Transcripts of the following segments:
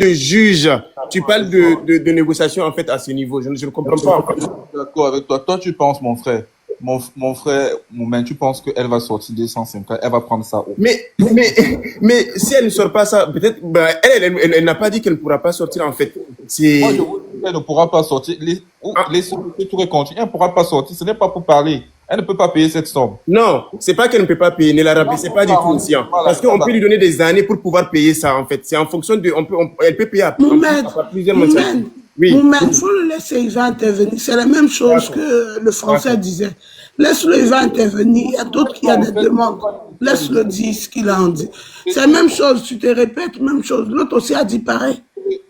de juge. Tu parles de négociation, en fait, à ce niveau. Je ne comprends pas. Je suis d'accord avec toi. Toi, tu penses, mon frère, mon frère, tu penses qu'elle va sortir 250, elle va prendre ça où? Mais si elle ne sort pas ça, peut-être, elle n'a pas dit qu'elle ne pourra pas sortir, en fait. Moi, je vous dis qu'elle ne pourra pas sortir. Les tout continuer, elle ne pourra pas sortir. Ce n'est pas pour parler. Elle ne peut pas payer cette somme. Non, c'est pas qu'elle ne peut pas payer, ne la rabaissez pas du tout aussi. Hein, parce qu'on peut lui donner des années pour pouvoir payer ça, en fait. C'est en fonction de, elle peut payer à plusieurs mensualités. Oui. Il faut le laisser, il va intervenir. C'est la même chose que le français disait. Laisse-le, il va intervenir. Il y a d'autres qui ont des demandes. Laisse-le dire ce qu'il a en dit. C'est la même chose, tu te répètes, même chose. L'autre aussi a dit pareil.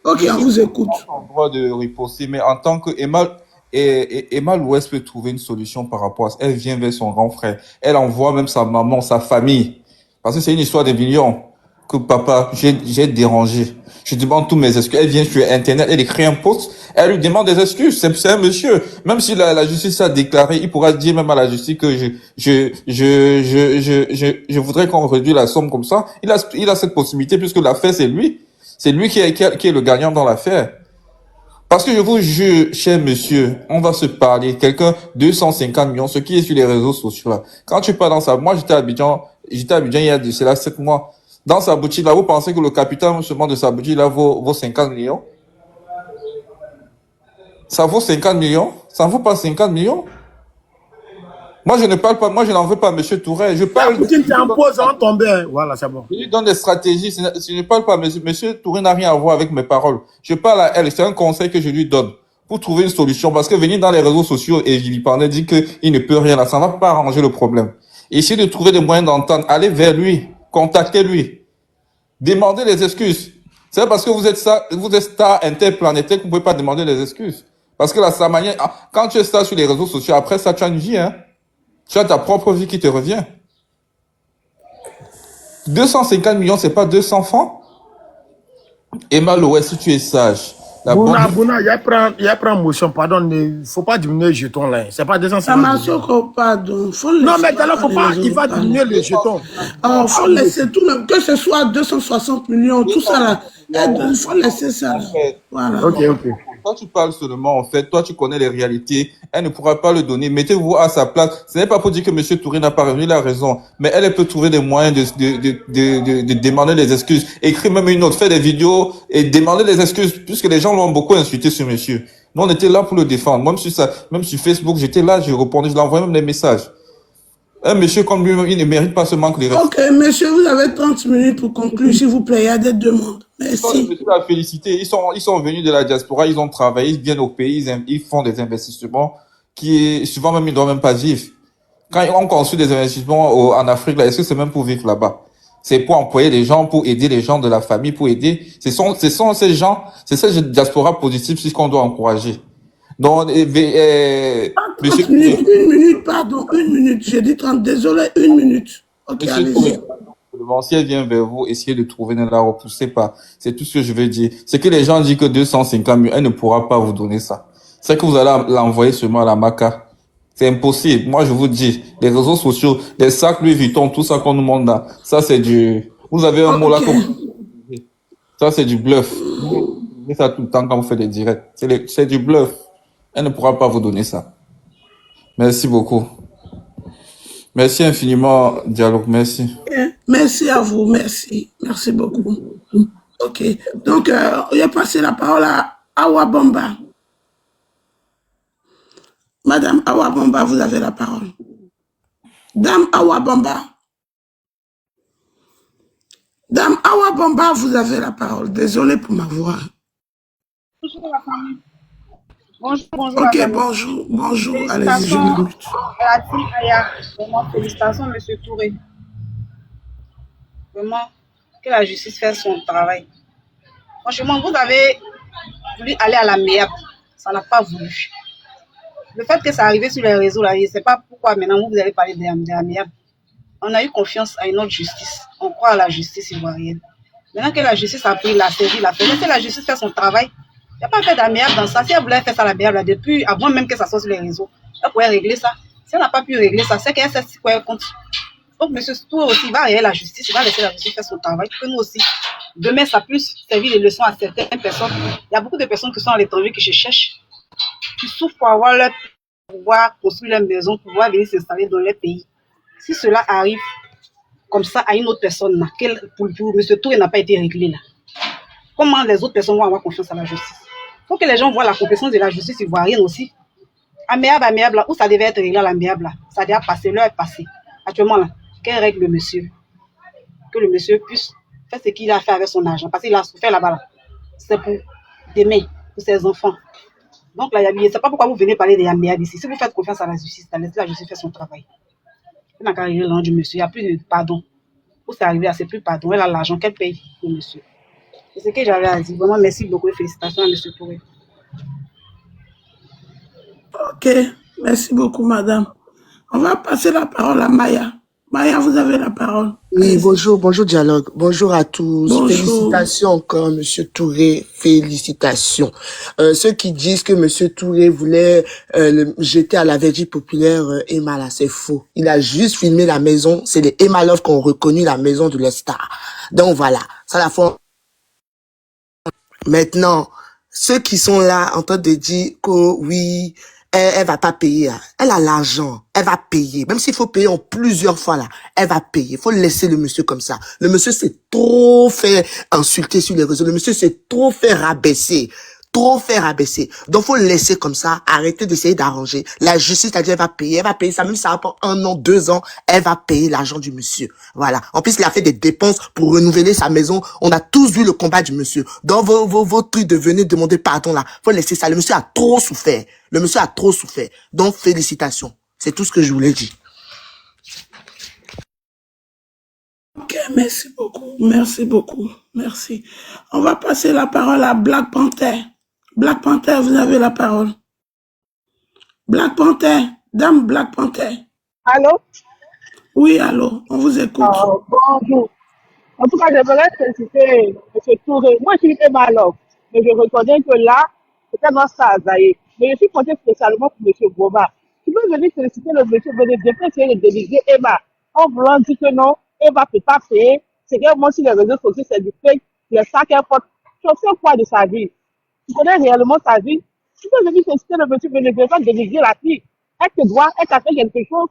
Ok, on vous écoute. On a le droit de riposter, mais en tant que Emma l'Ouest peut trouver une solution par rapport à ça. Elle vient vers son grand frère. Elle envoie même sa maman, sa famille. Parce que c'est une histoire de millions. Que papa, j'ai dérangé. Je demande tous mes excuses. Elle vient sur Internet, elle écrit un post, elle lui demande des excuses. C'est un monsieur. Même si la justice a déclaré, il pourra dire même à la justice que je voudrais qu'on réduise la somme comme ça. Il a cette possibilité puisque l'affaire c'est lui. C'est lui qui est le gagnant dans l'affaire. Parce que je vous jure, cher monsieur, on va se parler. Quelqu'un, 250 millions, ce qui est sur les réseaux sociaux là. Quand tu pars dans ça, moi j'étais à Abidjan il y a de cela 7 mois. Dans sa boutique là, vous pensez que le capital seulement de sa boutique là vaut 50 millions? Ça vaut 50 millions? Ça ne vaut pas 50 millions? Moi, je ne parle pas, moi, je n'en veux pas, monsieur Touré. Je parle. Poutine t'impose en tomber. Voilà, c'est bon. Je lui donne des stratégies. Je ne parle pas, monsieur Touré n'a rien à voir avec mes paroles. Je parle à elle. C'est un conseil que je lui donne pour trouver une solution. Parce que venir dans les réseaux sociaux et lui parler, dire qu'il ne peut rien là, ça ne va pas arranger le problème. Essayez de trouver des moyens d'entendre. Allez vers lui. Contactez-lui. Demandez les excuses. C'est parce que vous êtes star interplanétaire que vous ne pouvez pas demander les excuses. Parce que sa manière, quand tu es star sur les réseaux sociaux, après ça, tu as une vie, hein. Tu as ta propre vie qui te revient. 250 millions, c'est pas 200 francs. Emma Loé, si tu es sage. Bouna, il y a pris motion, pardon, il ne faut pas diminuer le jeton là. C'est pas 250 millions. Pardon. Non, mais alors, il va diminuer le jeton. Il faut laisser tout, que ce soit 260 millions, tout ça là. Il faut laisser ça là. Voilà. Ok. Toi, tu parles seulement, en fait. Toi, tu connais les réalités. Elle ne pourra pas le donner. Mettez-vous à sa place. Ce n'est pas pour dire que M. Touré n'a pas revenu, il a raison. Mais elle peut trouver des moyens de demander des excuses. Écrire même une autre, faire des vidéos et demander des excuses, puisque les gens l'ont beaucoup insulté sur monsieur. Nous, on était là pour le défendre. Même sur Facebook, j'étais là, je répondais, je l'envoyais même des messages. Un monsieur comme lui, il ne mérite pas seulement que les restes. Ok, monsieur, vous avez 30 minutes pour conclure, s'il vous plaît. Il y a des demandes. Merci. Je suis à féliciter. Ils sont venus de la diaspora, ils ont travaillé, ils viennent au pays, ils font des investissements qui, souvent même, ils ne doivent même pas vivre. Quand on construit des investissements en Afrique, là, est-ce que c'est même pour vivre là-bas? C'est pour employer les gens, pour aider les gens de la famille, pour aider. Ce sont ces gens, c'est cette diaspora positive, c'est ce qu'on doit encourager. Donc, monsieur... Une minute, pardon, une minute. J'ai dit 30, désolé, une minute. Ok, allez-y. Si elle vient vers vous, essayez de trouver, ne la repoussez pas. C'est tout ce que je veux dire. C'est que les gens disent que 250 000, elle ne pourra pas vous donner ça. C'est que vous allez l'envoyer seulement à la Maca. C'est impossible. Moi, je vous dis, les réseaux sociaux, les sacs Louis Vuitton, tout ça qu'on nous montre là, ça c'est du... Vous avez un mot là comme... Ça c'est du bluff. Vous dites ça tout le temps quand vous faites des directs. C'est du bluff. Elle ne pourra pas vous donner ça. Merci beaucoup. Merci infiniment, Dialogue. Merci. Merci à vous. Merci. Merci beaucoup. Ok. Donc, on va passer la parole à Awa Bamba. Madame Awa Bamba, vous avez la parole. Dame Awa Bamba. Dame Awa Bamba, vous avez la parole. Désolée pour ma voix. Bonjour la famille. Bonjour. Ok, bonjour. Allez-y, je m'écoute. La team Aya, vraiment, félicitations, monsieur Touré. Vraiment, que la justice fasse son travail. Franchement, vous avez voulu aller à la merde. Ça n'a pas voulu. Le fait que ça arrive sur les réseaux, là, je ne sais pas pourquoi maintenant vous allez parler de la merde. On a eu confiance à une autre justice. On croit à la justice ivoirienne. Maintenant que la justice a pris la série, laissez la justice faire son travail. Il n'y a pas fait d'amiable dans ça. Si elle voulait faire ça l'amiable, depuis, avant même que ça soit sur les réseaux, elle pourrait régler ça. Si elle n'a pas pu régler ça, c'est qu'elle sait quoi elle compte. Donc, monsieur Touré aussi, il va regarder la justice, il va laisser la justice faire son travail. Que nous aussi, demain, ça puisse servir de leçon à certaines personnes. Il y a beaucoup de personnes qui sont à l'étranger qui se cherchent, qui souffrent pour avoir leur pouvoir construire leur maison, pouvoir venir s'installer dans leur pays. Si cela arrive comme ça à une autre personne, là, pour monsieur Touré n'a pas été réglé là, comment les autres personnes vont avoir confiance à la justice? Il faut que les gens voient la compétence de la justice ivoirienne aussi. Amiable, là, où ça devait être réglé à l'amiable, là, ça a déjà passé, l'heure est passée. Actuellement, là, qu'elle règle le monsieur. Que le monsieur puisse faire ce qu'il a fait avec son argent. Parce qu'il a souffert là-bas. Là. C'est pour demain, pour ses enfants. Donc, là, je ne sais pas pourquoi vous venez parler de Yamiab ici. Si vous faites confiance à la justice, laissez la justice faire son travail. Elle n'a qu'à régler l'argent du monsieur. Il n'y a plus de pardon. Où c'est arrivé, c'est plus pardon. Elle a l'argent qu'elle paye le monsieur. C'est ce que j'avais à dire. Vraiment, merci beaucoup et félicitations à monsieur Touré. Ok, merci beaucoup, madame. On va passer la parole à Maya. Maya, vous avez la parole. Oui, bonjour Dialogue. Bonjour à tous. Bonjour. Félicitations encore, Monsieur Touré. Félicitations. Ceux qui disent que Monsieur Touré voulait jeter à la vergie populaire Emma, là, c'est faux. Il a juste filmé la maison. C'est les Emma Love qui ont reconnu la maison de leur star. Donc voilà, ça la fois. Maintenant, ceux qui sont là en train de dire que oui, elle va pas payer. Là. Elle a l'argent. Elle va payer. Même s'il faut payer en plusieurs fois là, elle va payer. Il faut laisser le monsieur comme ça. Le monsieur s'est trop fait insulter sur les réseaux. Le monsieur s'est trop fait rabaisser. Trop fait rabaisser. Donc, faut le laisser comme ça. Arrêter d'essayer d'arranger. La justice a dit, elle va payer. Elle va payer ça. Même si ça va prendre 1 an, 2 ans, elle va payer l'argent du monsieur. Voilà. En plus, il a fait des dépenses pour renouveler sa maison. On a tous vu le combat du monsieur. Dans vos trucs de venir demander pardon là. Faut laisser ça. Le monsieur a trop souffert. Le monsieur a trop souffert. Donc, félicitations. C'est tout ce que je voulais dire. Ok, merci beaucoup. Merci beaucoup. Merci. On va passer la parole à Black Panther. Black Panther, vous avez la parole. Black Panther, Dame Black Panther. Allô? Oui, allô, on vous écoute. Bonjour. En tout cas, j'aimerais féliciter M. Touré. Moi, je suis Emma Love, mais je reconnais que là, c'est un star Azaïe. Mais je suis compté spécialement pour M. Goma. Tu peux venir féliciter le monsieur, venir essayer de déléguer Emma. En voulant dire que non, Emma ne peut pas payer. C'est que moi, sur les réseaux sociaux, c'est du fake. Le sac qu'elle porte. Tu sais quoi de sa vie? Tu connais réellement sa vie? Tu peux venir féliciter le monsieur, mais ne peux pas déléguer la fille. Elle te doit, elle t'a fait quelque chose.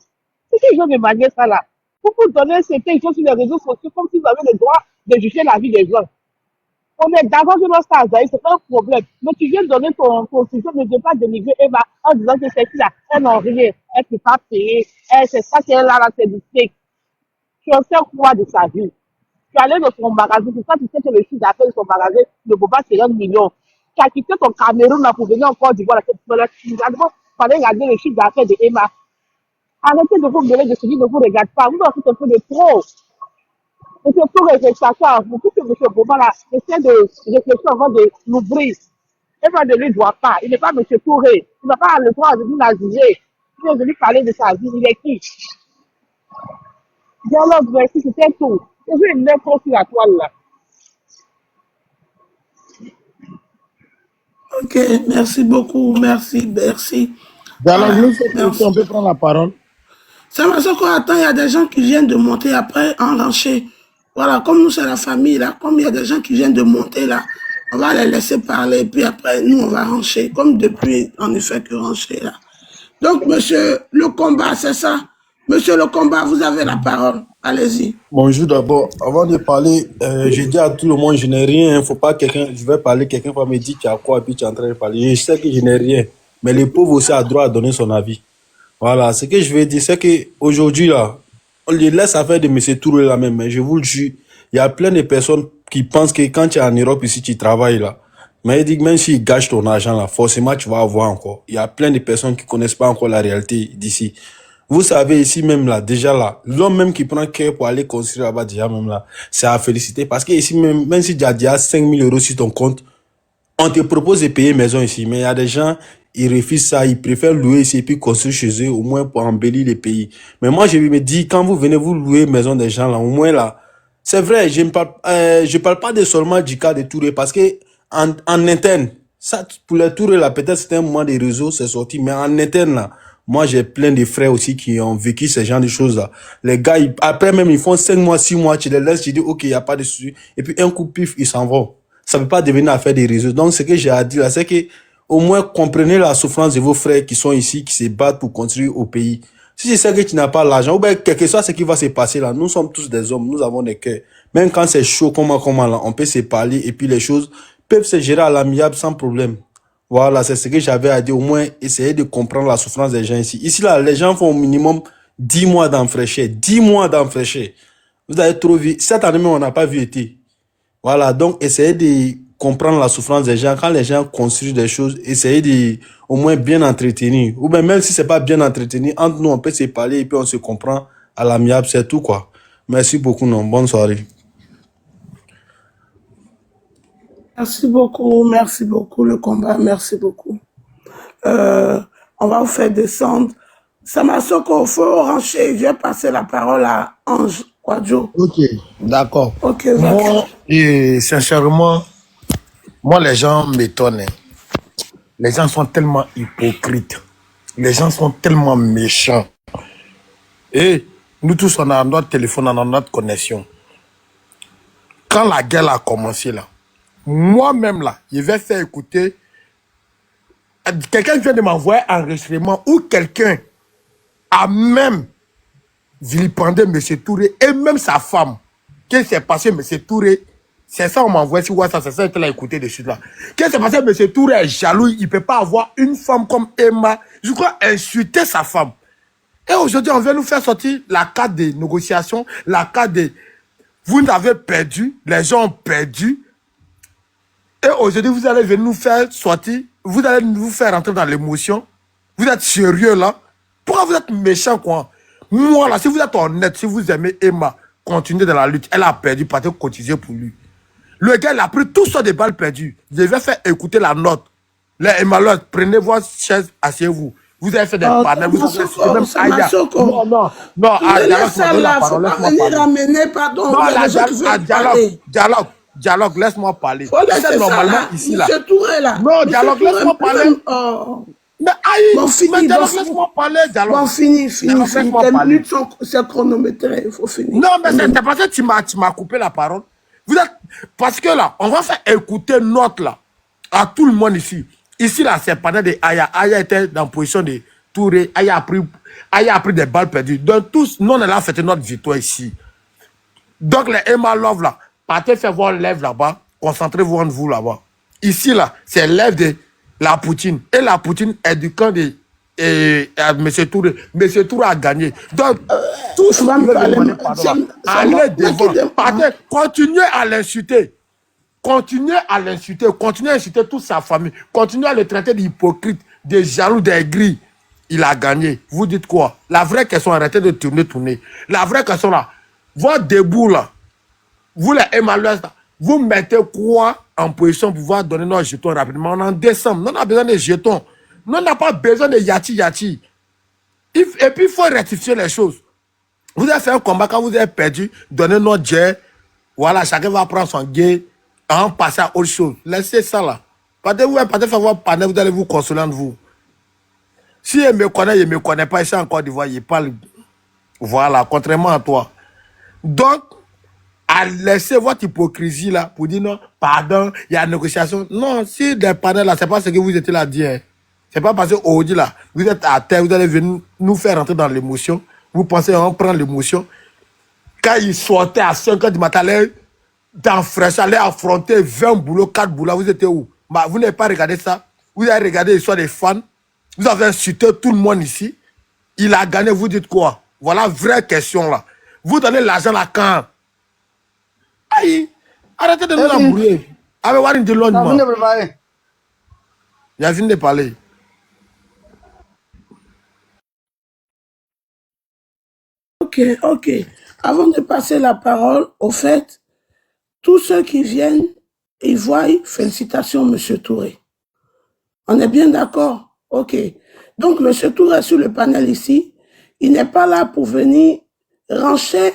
C'est qu'ils ont demandé ça là. Pour vous donner certaines choses sur les réseaux sociaux, comme si vous avez le droit de juger la vie des gens. On est d'accord que notre star, c'est pas un problème. Mais tu viens donner ton sujet, ne veux pas dénigrer Emma en disant que c'est là, elle n'a rien, elle ne peut pas payer, c'est ça qu'elle a là, c'est du fake. Tu en sais quoi de sa vie? Tu es allé dans son magasin, c'est ça, tu sais que le chiffre d'affaires de son magasin ne peut pas tirer 1 million. Tu as quitté ton Cameroun là pour venir en Côte d'Ivoire, il fallait regarder le chiffre d'affaires de Emma. Arrêtez de vous mêler de celui qui ne vous regarde pas. Vous en faites un peu de trop. Et c'est pour réfléchir à ça. Vous dites que M. Boma là, essaie de réfléchir avant de l'ouvrir. Emma ne lui doit pas. Il n'est pas M. Touré. Il n'a pas le droit de venir la juger. Il est venu parler de sa vie. Il est qui? Dialogue, merci, c'était tout. C'est une info sur la toile là. Ok, merci beaucoup, merci. Dialogue, on peut prendre la parole. Ça va, ce qu'on attend, il y a des gens qui viennent de monter après en rancher. Voilà, comme nous, c'est la famille, là, comme il y a des gens qui viennent de monter, là, on va les laisser parler, puis après, nous, on va rancher, comme depuis, en effet, que rancher, là. Donc, monsieur, le combat, c'est ça. Monsieur le combat, vous avez la parole. Allez-y. Bonjour d'abord. Avant de parler, je dis à tout le monde, je n'ai rien. Faut pas je vais parler, quelqu'un va me dire tu as quoi, et puis tu es en train de parler. Je sais que je n'ai rien. Mais le pauvre aussi a droit à donner son avis. Voilà, ce que je veux dire, c'est qu'aujourd'hui, là, on les laisse affaire de M. Touré là même, mais je vous le jure, il y a plein de personnes qui pensent que quand tu es en Europe ici, tu travailles là. Mais il dit que même s'ils gâchent ton argent là, forcément tu vas avoir encore. Il y a plein de personnes qui connaissent pas encore la réalité d'ici. Vous savez, ici même là, déjà là, l'homme même qui prend cœur pour aller construire là-bas, déjà même là, c'est à féliciter. Parce que ici même si tu as déjà 5 000 € sur ton compte, on te propose de payer maison ici. Mais il y a des gens, ils refusent ça, ils préfèrent louer ici et puis construire chez eux, au moins pour embellir les pays. Mais moi, je me dis, quand vous venez vous louer maison des gens là, au moins là, c'est vrai, je parle pas de seulement du cas de Touré, parce que en interne, ça, pour les Touré là, peut-être c'était un moment des réseaux, c'est sorti, mais en interne là, Moi, j'ai plein de frères aussi qui ont vécu ce genre de choses-là. Les gars, après même, ils font 5 mois, 6 mois, tu les laisses, tu dis, OK, il n'y a pas de souci. Et puis, un coup, pif, ils s'en vont. Ça ne peut pas devenir affaire des réseaux. Donc, ce que j'ai à dire là, c'est que, au moins, comprenez la souffrance de vos frères qui sont ici, qui se battent pour construire au pays. Si c'est ça que tu n'as pas l'argent, ou bien, quelque chose, ce qui va se passer là, nous sommes tous des hommes, nous avons des cœurs. Même quand c'est chaud, comment là, on peut se parler, et puis les choses peuvent se gérer à l'amiable sans problème. Voilà, c'est ce que j'avais à dire. Au moins, essayer de comprendre la souffrance des gens ici. Ici, là, les gens font au minimum 10 mois d'enfraîcheur. 10 mois d'enfraîcheur. Vous avez trop vu. Cette année, même, on n'a pas vu été. Voilà, donc, essayez de comprendre la souffrance des gens. Quand les gens construisent des choses, essayez de, au moins, bien entretenir. Ou bien, même si c'est pas bien entretenu, entre nous, on peut se parler et puis on se comprend à l'amiable. C'est tout, quoi. Merci beaucoup, non. Bonne soirée. Merci beaucoup, le combat, merci beaucoup. On va vous faire descendre. Samasoko, il faut orancher. Je vais passer la parole à Ange Kwadjo. Ok, d'accord. Ok, Moi, et sincèrement, moi, les gens m'étonnent. Les gens sont tellement hypocrites. Les gens sont tellement méchants. Et nous tous, on a notre téléphone, on a notre connexion. Quand la guerre a commencé, là, moi-même, là, je vais faire écouter. Quelqu'un vient de m'envoyer un enregistrement où quelqu'un a même vilipendé M. Touré et même sa femme. Qu'est-ce qui s'est passé, M. Touré? C'est ça, on m'a envoyé sur WhatsApp, c'est ça qu'il a écouté dessus là. Qu'est-ce qui s'est passé, M. Touré est jaloux, il ne peut pas avoir une femme comme Emma. Je crois insulter sa femme. Et aujourd'hui, on vient nous faire sortir la carte des négociations, la carte des. Vous n'avez perdu, les gens ont perdu. Et aujourd'hui, vous allez venir nous faire sortir, vous allez nous faire rentrer dans l'émotion. Vous êtes sérieux là? Pourquoi vous êtes méchant quoi? Moi là, si vous êtes honnête, si vous aimez Emma, continuez dans la lutte. Elle a perdu, partez cotiser pour lui. Le gars, il a pris tout ça des balles perdues. Je vais faire écouter la note. Les Emma, prenez votre chaise, asseyez-vous. Vous avez fait des panels, vous avez fait même Aya. Non, dialogue, laisse-moi parler. Normalement, ici, là. Non, dialogue, laisse-moi parler. Mais aïe, dialogue, laisse-moi parler, dialogue. Bon, fini. Tes minutes sont chronométrées, il faut finir. Non, mais c'est parce que tu m'as coupé la parole. Parce que là, on va faire écouter notre là, à tout le monde ici. Ici, là, c'est pendant des Aya. Aya était dans la position de Touré. Aya a pris des balles perdues. Donc, tous, nous, on a fait notre victoire ici. Donc, les Emma Love, là, partez faire vos lèvres là-bas. Concentrez-vous en vous là-bas. Ici, là, c'est l'èvre de la Poutine. Et la Poutine est du camp de M. Touré. M. Touré a gagné. Donc, tous, allez devant. Partez, continuez à l'insulter. Continuez à l'insulter, continuez à insulter toute sa famille, continuez à le traiter d'hypocrite, de jaloux, d'aigri. Il a gagné. Vous dites quoi? La vraie question, arrêtez de tourner. La vraie question là, votre debout là, vous les émaluez là, vous mettez quoi en position pour pouvoir donner nos jetons rapidement? On est en décembre, on a besoin de jetons. On n'a pas besoin de yati. Et puis il faut rectifier les choses. Vous avez fait un combat, quand vous avez perdu, donnez notre jet. Voilà, chacun va prendre son guet. En passer à autre chose. Laissez ça là. Partez faire votre panel, vous allez vous consoler entre vous. Si il me connaît pas, ici en Côte d'Ivoire, il parle. Voilà, contrairement à toi. Donc, à laisser votre hypocrisie là pour dire non, pardon, il y a une négociation. Non, si des panels là, c'est pas ce que vous étiez là à dire. C'est pas parce qu'aujourd'hui là, vous êtes à terre, vous allez venir nous faire rentrer dans l'émotion. Vous pensez on prend l'émotion. Quand il sortait à 5 h du matin, dans Fraîche, aller affronter 20 boulots, 4 boulots, vous étiez où? Bah, vous n'avez pas regardé ça. Vous avez regardé l'histoire des fans. Vous avez insulté tout le monde ici. Il a gagné, vous dites quoi? Voilà, vraie question là. Vous donnez l'argent là quand? Aïe, arrêtez de nous embrouiller. Avec Warren de Londres. Il a fini de parler. Ok. Avant de passer la parole, au fait, tous ceux qui viennent, ils voient, félicitations, M. Touré. On est bien d'accord? Ok. Donc, M. Touré sur le panel ici, il n'est pas là pour venir rancher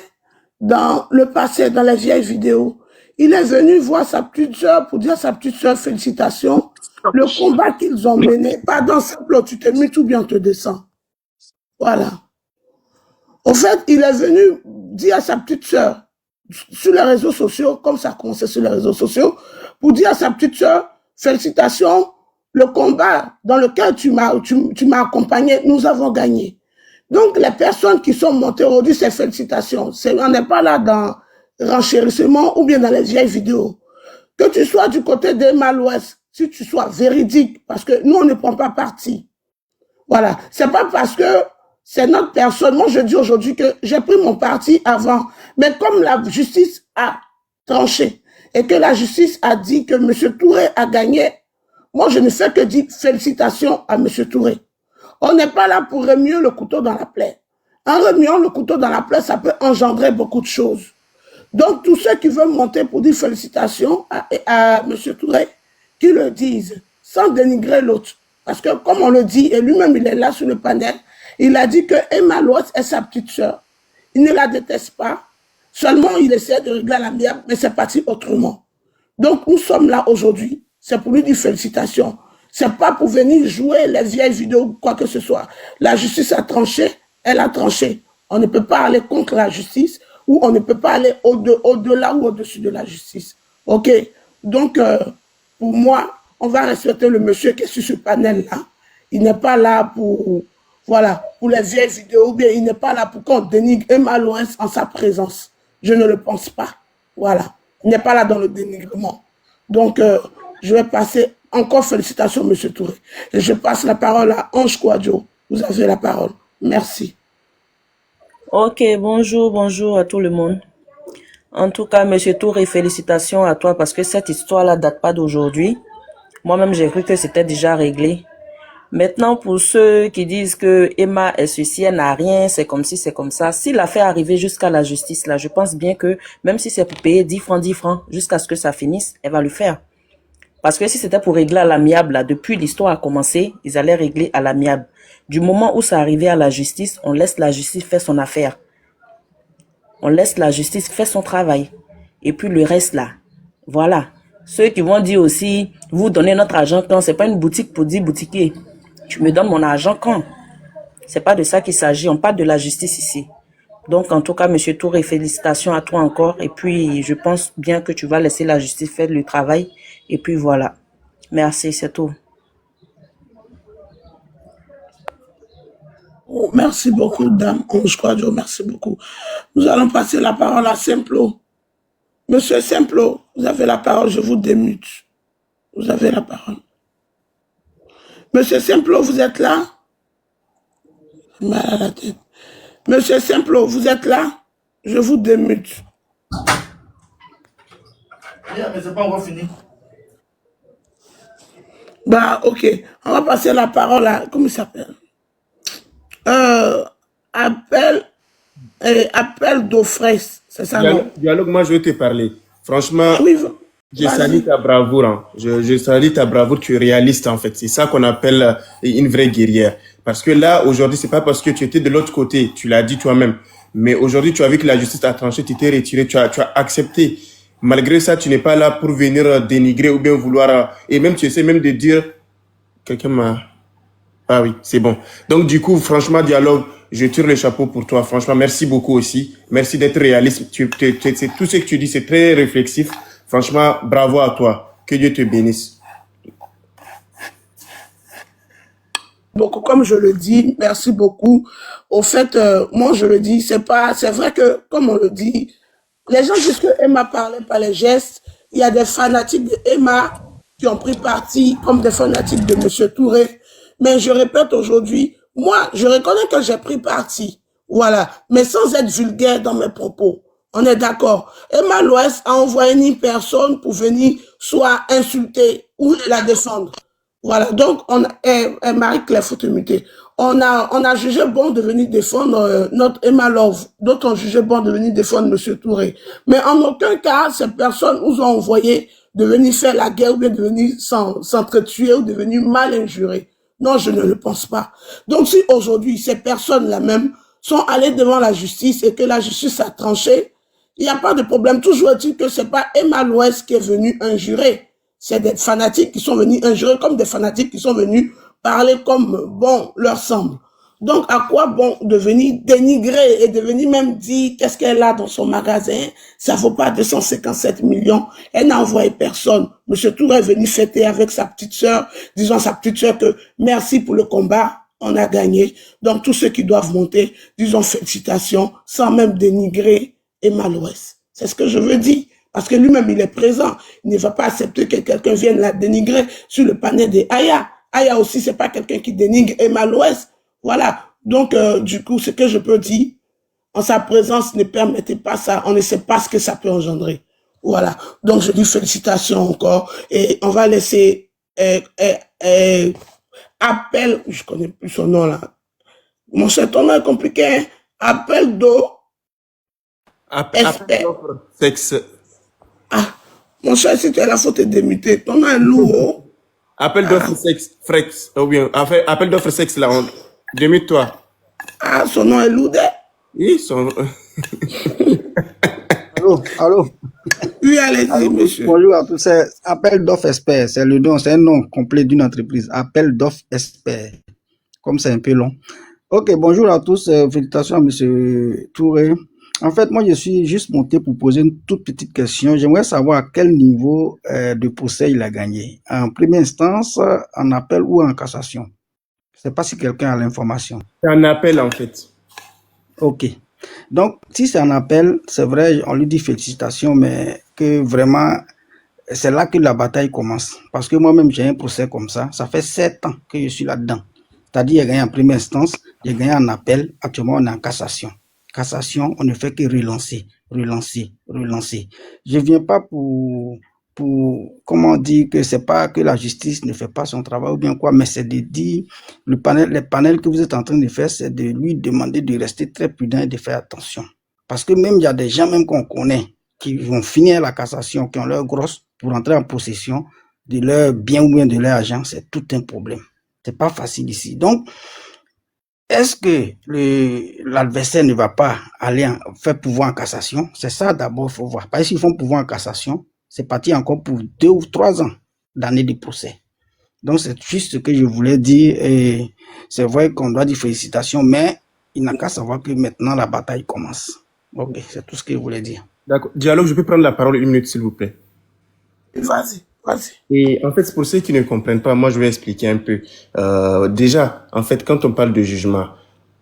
dans le passé, dans les vieilles vidéos. Il est venu voir sa petite soeur pour dire à sa petite soeur, félicitations, le combat qu'ils ont mené. Pardon, Saplo, tu te mutes ou bien on te descend? Voilà. Au fait, il est venu dire à sa petite sœur, sur les réseaux sociaux, comme ça a commencé sur les réseaux sociaux, pour dire à sa petite sœur, félicitations, le combat dans lequel tu m'as accompagné, nous avons gagné. Donc, les personnes qui sont montées aujourd'hui, c'est félicitations. On n'est pas là dans renchérissement ou bien dans les vieilles vidéos. Que tu sois du côté des Mal-Ouest, si tu sois véridique, parce que nous, on ne prend pas parti. Voilà. C'est pas parce que c'est notre personne. Moi, je dis aujourd'hui que j'ai pris mon parti avant. Mais comme la justice a tranché et que la justice a dit que M. Touré a gagné, moi, je ne fais que dire félicitations à M. Touré. On n'est pas là pour remuer le couteau dans la plaie. En remuant le couteau dans la plaie, ça peut engendrer beaucoup de choses. Donc, tous ceux qui veulent monter pour dire félicitations à M. Touré, qui le disent, sans dénigrer l'autre. Parce que, comme on le dit, et lui-même, il est là sur le panel, il a dit que Emma Lois est sa petite sœur. Il ne la déteste pas. Seulement, il essaie de régler à l'amiable, mais c'est parti autrement. Donc, nous sommes là aujourd'hui. C'est pour lui dire félicitations. C'est pas pour venir jouer les vieilles vidéos ou quoi que ce soit. La justice a tranché, elle a tranché. On ne peut pas aller contre la justice ou on ne peut pas aller au-delà ou au-dessus de la justice. OK? Donc, pour moi, on va respecter le monsieur qui est sur ce panel-là. Il n'est pas là pour, voilà, pour les vieilles vidéos, ou bien il n'est pas là pour qu'on dénigre Emma Loins en sa présence. Je ne le pense pas. Voilà. Il n'est pas là dans le dénigrement. Donc, je vais passer encore félicitations, M. Touré. Et je passe la parole à Ange Kouadio. Vous avez la parole. Merci. Ok, bonjour à tout le monde. En tout cas, M. Touré, félicitations à toi parce que cette histoire-là date pas d'aujourd'hui. Moi-même, j'ai cru que c'était déjà réglé. Maintenant, pour ceux qui disent que Emma est ceci, elle n'a rien, c'est comme si, c'est comme ça. S'il a fait arriver jusqu'à la justice, là, je pense bien que même si c'est pour payer 10 francs, jusqu'à ce que ça finisse, elle va le faire. Parce que si c'était pour régler à l'amiable, là, depuis l'histoire a commencé, ils allaient régler à l'amiable. Du moment où ça arrivait à la justice, on laisse la justice faire son affaire. On laisse la justice faire son travail. Et puis le reste là, voilà. Ceux qui vont dire aussi, vous donnez notre argent quand, c'est pas une boutique pour dire boutiquier. Tu me donnes mon argent quand? C'est pas de ça qu'il s'agit, on parle de la justice ici. Donc en tout cas, M. Touré, félicitations à toi encore. Et puis je pense bien que tu vas laisser la justice faire le travail. Et puis voilà. Merci, c'est tout. Oh, merci beaucoup, dame Ange Kouadio, merci beaucoup. Nous allons passer la parole à Simplo. Monsieur Simplo, vous avez la parole, je vous démute. Vous avez la parole. Monsieur Simplo, vous êtes là? Mal à la tête. Monsieur Simplo, vous êtes là? Je vous démute. Yeah, mais c'est pas encore fini. Bah, ok. On va passer la parole à... Comment il s'appelle? Appel d'Offres, c'est ça, non? Dialogue, moi je vais te parler. Franchement, Oui, je salue ta bravoure. Hein. Je salue ta bravoure, tu es réaliste en fait. C'est ça qu'on appelle une vraie guerrière. Parce que là, aujourd'hui, c'est pas parce que tu étais de l'autre côté, tu l'as dit toi-même. Mais aujourd'hui, tu as vu que la justice a tranché, tu t'es retiré, tu as accepté. Malgré ça, tu n'es pas là pour venir dénigrer ou bien vouloir... et même, tu essaies même de dire... Quelqu'un m'a... Ah oui, c'est bon. Donc du coup, franchement, Dialogue, je tire le chapeau pour toi. Franchement, merci beaucoup aussi. Merci d'être réaliste. C'est tout ce que tu dis, c'est très réflexif. Franchement, bravo à toi. Que Dieu te bénisse. Beaucoup, comme je le dis, merci beaucoup. Au fait, moi je le dis, c'est vrai que, comme on le dit, les gens disent que Emma parlait par les gestes. Il y a des fanatiques de Emma qui ont pris parti comme des fanatiques de M. Touré. Mais je répète aujourd'hui, moi, je reconnais que j'ai pris parti. Voilà. Mais sans être vulgaire dans mes propos. On est d'accord. Emma Loès a envoyé une personne pour venir soit insulter ou la défendre. Voilà. Donc, Marie-Claire, faut te muter. On a jugé bon de venir défendre notre Emma Love. D'autres ont jugé bon de venir défendre M. Touré. Mais en aucun cas, ces personnes nous ont envoyé de venir faire la guerre ou bien de venir s'entretuer ou de venir mal injurer. Non, je ne le pense pas. Donc, si aujourd'hui, ces personnes-là même sont allées devant la justice et que la justice a tranché, il n'y a pas de problème. Toujours est-il que c'est pas Emma Loès qui est venue injurer. C'est des fanatiques qui sont venus injurer comme des fanatiques qui sont venus parler comme bon leur semble. Donc, à quoi bon de venir dénigrer et de venir même dire qu'est-ce qu'elle a dans son magasin? Ça vaut pas 257 millions. Elle n'a envoyé personne. Monsieur Touré est venu fêter avec sa petite sœur, disant à sa petite sœur que merci pour le combat, on a gagné. Donc, tous ceux qui doivent monter, disons félicitations, sans même dénigrer Emma Loès. C'est ce que je veux dire. Parce que lui-même, il est présent. Il ne va pas accepter que quelqu'un vienne la dénigrer sur le panel de Aya. Aya aussi, c'est pas quelqu'un qui dénigre Emma Loès. Voilà. Donc, du coup, ce que je peux dire, en sa présence, ne permettez pas ça. On ne sait pas ce que ça peut engendrer. Voilà. Donc, je dis félicitations encore. Et on va laisser appel, je connais plus son nom là. Mon cher, ton nom est compliqué. Hein? Appel d'eau. Appel d'offres sexe. Ah, mon cher, si tu as la faute de démuter, ton nom est lourd. Appel d'offres sexe, frex. Ou bien, appel d'offres sexe là, demite-toi. Ah, son nom est lourd. Oui, son... Allô? Oui, allez-y, monsieur. Bonjour à tous. C'est Appel d'offres expert. C'est le nom, c'est un nom complet d'une entreprise. Appel d'offres expert. Comme c'est un peu long. Ok, bonjour à tous. Félicitations à monsieur Touré. En fait, moi, je suis juste monté pour poser une toute petite question. J'aimerais savoir à quel niveau de procès il a gagné. En première instance, en appel ou en cassation. Je ne sais pas si quelqu'un a l'information. C'est un appel en fait. Ok. Donc, si c'est un appel, c'est vrai, on lui dit félicitations, mais que vraiment, c'est là que la bataille commence. Parce que moi-même, j'ai un procès comme ça. Ça fait 7 ans que je suis là-dedans. C'est-à-dire, j'ai gagné en première instance, j'ai gagné en appel. Actuellement, on est en cassation. Cassation, on ne fait que relancer. Je viens pas pour comment dire que c'est pas que la justice ne fait pas son travail ou bien quoi, mais c'est de dire, les panels que vous êtes en train de faire, c'est de lui demander de rester très prudent et de faire attention. Parce que même il y a des gens même qu'on connaît qui vont finir la cassation, qui ont leur grosse pour entrer en possession de leur bien ou bien de leur argent, c'est tout un problème. C'est pas facile ici. Donc, est-ce que l'adversaire ne va pas aller faire pouvoir en cassation? C'est ça d'abord, il faut voir. Parce qu'ils font pouvoir en cassation, c'est parti encore pour 2 ou 3 ans d'années de procès. Donc c'est juste ce que je voulais dire. Et c'est vrai qu'on doit dire félicitations, mais il n'a qu'à savoir que maintenant la bataille commence. Ok, c'est tout ce que je voulais dire. D'accord. Dialogue, je peux prendre la parole 1 minute s'il vous plaît. Vas-y. Et en fait, pour ceux qui ne comprennent pas, moi je vais expliquer un peu. Déjà, en fait, quand on parle de jugement,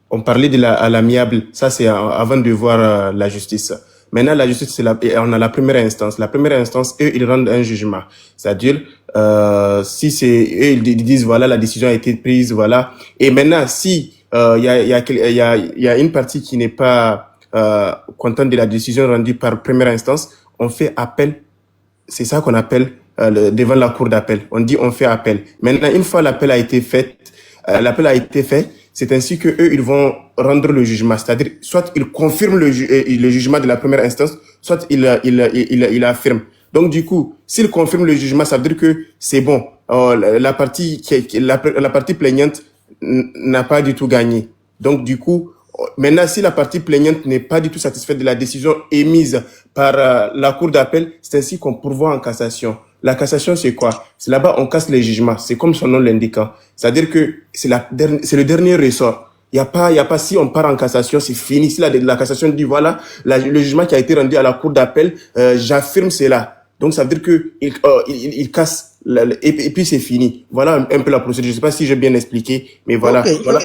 on parlait de à l'amiable, ça c'est avant de voir la justice. Maintenant, la justice, on a la première instance. La première instance, eux, ils rendent un jugement. C'est-à-dire, si c'est eux, ils disent voilà, la décision a été prise, voilà. Et maintenant, si il y a une partie qui n'est pas contente de la décision rendue par première instance, on fait appel. C'est ça qu'on appelle devant la cour d'appel. On dit on fait appel. Maintenant, une fois l'appel a été fait, c'est ainsi que eux ils vont rendre le jugement. C'est-à-dire, soit ils confirment le jugement de la première instance, soit il affirme. Donc du coup, s'ils confirment le jugement, ça veut dire que c'est bon. La partie plaignante n'a pas du tout gagné. Donc du coup, maintenant, si la partie plaignante n'est pas du tout satisfaite de la décision émise par la cour d'appel, c'est ainsi qu'on pourvoit en cassation. La cassation, c'est quoi? C'est là-bas, on casse les jugements. C'est comme son nom l'indiquant. C'est-à-dire que c'est le dernier ressort. Il y a pas, si on part en cassation, c'est fini. Si la cassation dit, voilà, le jugement qui a été rendu à la cour d'appel, j'affirme cela. Donc, ça veut dire que il casse, et puis c'est fini. Voilà un peu la procédure. Je sais pas si j'ai bien expliqué, mais voilà. Ok, voilà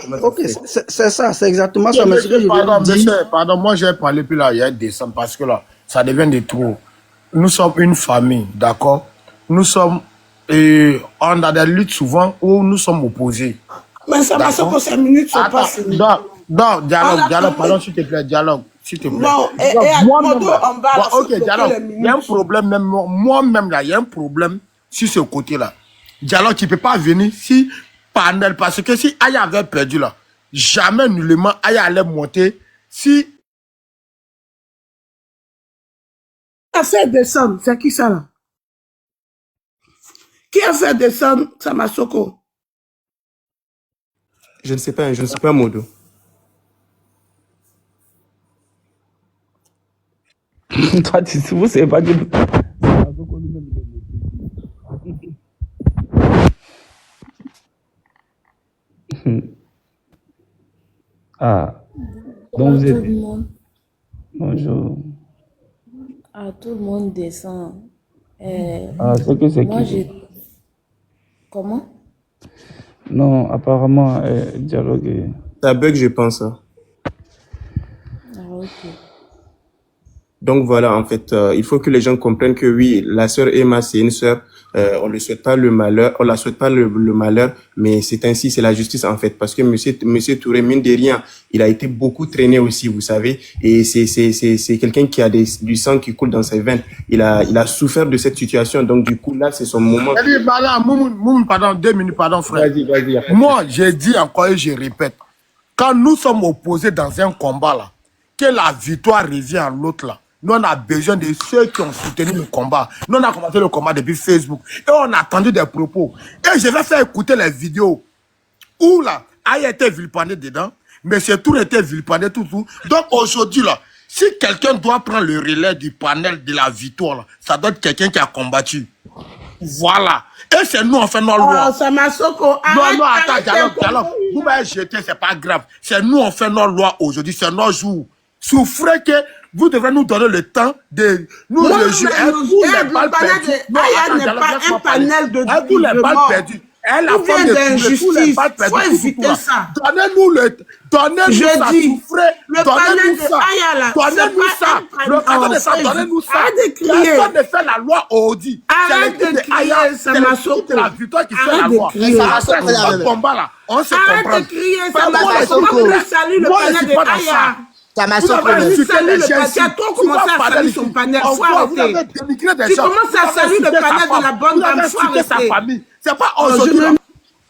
c'est ça, c'est exactement ça. Mais ce que je veux dire... Pardon, moi j'ai parlé, puis là, il y a des sommes, parce que là, ça devient de trop. Nous sommes une famille, d'accord? Nous sommes, on a des luttes souvent où nous sommes opposés. Mais ça va, pour 5 minutes, ça passe. Non, dialogue, pardon, s'il te plaît, dialogue, s'il te plaît. Non, et moi-même, en bas, ok, dialogue, il y a un problème, même moi-même là, il y a un problème sur ce côté-là. Dialogue, tu ne peux pas venir si panel, parce que si Aya avait perdu là, jamais nullement Aya allait monter. Si. Qui a fait descendre? C'est qui ça là? Qui a fait descendre Samasoko? Je ne sais pas, Modo. Toi, vous savez pas que... Ah, donc Comment vous tout êtes... le monde, Bonjour. tout le monde descend. Ah, c'est Moi, qui? j'ai... Comment? Non, apparemment, dialogue. Ça bug, je pense, hein. Ah, ok. Donc voilà, en fait, il faut que les gens comprennent que oui, la sœur Emma, c'est une sœur. On ne souhaite pas le malheur, on la souhaite pas le malheur, mais c'est ainsi, c'est la justice en fait, parce que Monsieur Touré, mine de rien, il a été beaucoup traîné aussi, vous savez, et c'est quelqu'un qui a du sang qui coule dans ses veines. Il a souffert de cette situation, donc du coup là, c'est son moment. Allez, madame, Moumoun, pardon, 2 minutes, pardon, frère. Vas-y. Moi, j'ai dit encore et je répète, quand nous sommes opposés dans un combat là, que la victoire revient à l'autre là, nous on a besoin de ceux qui ont soutenu le combat. Nous on a commencé le combat depuis Facebook et on a attendu des propos. Et je vais faire écouter les vidéos où là, Aya était vilipendé dedans, Monsieur Tour était vilipendé tout. Donc aujourd'hui là, si quelqu'un doit prendre le relais du panel de la victoire là, ça doit être quelqu'un qui a combattu. Voilà. Et c'est nous, on fait nos lois. Oh, Samasoko, Non, arrête, attends, dialogue. Vous m'avez jeté, c'est pas grave. C'est nous, on fait nos lois aujourd'hui, c'est nos jours. Souffrez que vous devrez nous donner le temps de nous juger. Tous les balles perdues. Non, attends, un panel de tous les balles perdues. Elle a femme de tous les balles perdues. Faut éviter ça. Donnez-nous ça, souffrez. Donnez-nous ça. Donnez-nous ça. Donnez-nous ça. Arrête de crier. Personne ne fait la loi Audi. Arrête de crier, Samasoko. C'est la victoire qui fait la Arrête loi. de crier. Ce combat là, on se comprend. Arrête de crier, Moi, Samasoko. Salue le moi, je panel suis de pas dans Aya. ça. Samasoko, Vous avez insulté Salut les le gens panel. ici. Toi, commence à saluer son panel. Faut arrêter. Tu commences à saluer le panel de la bonne dame. Faut sa arrêter. famille. C'est pas aujourd'hui.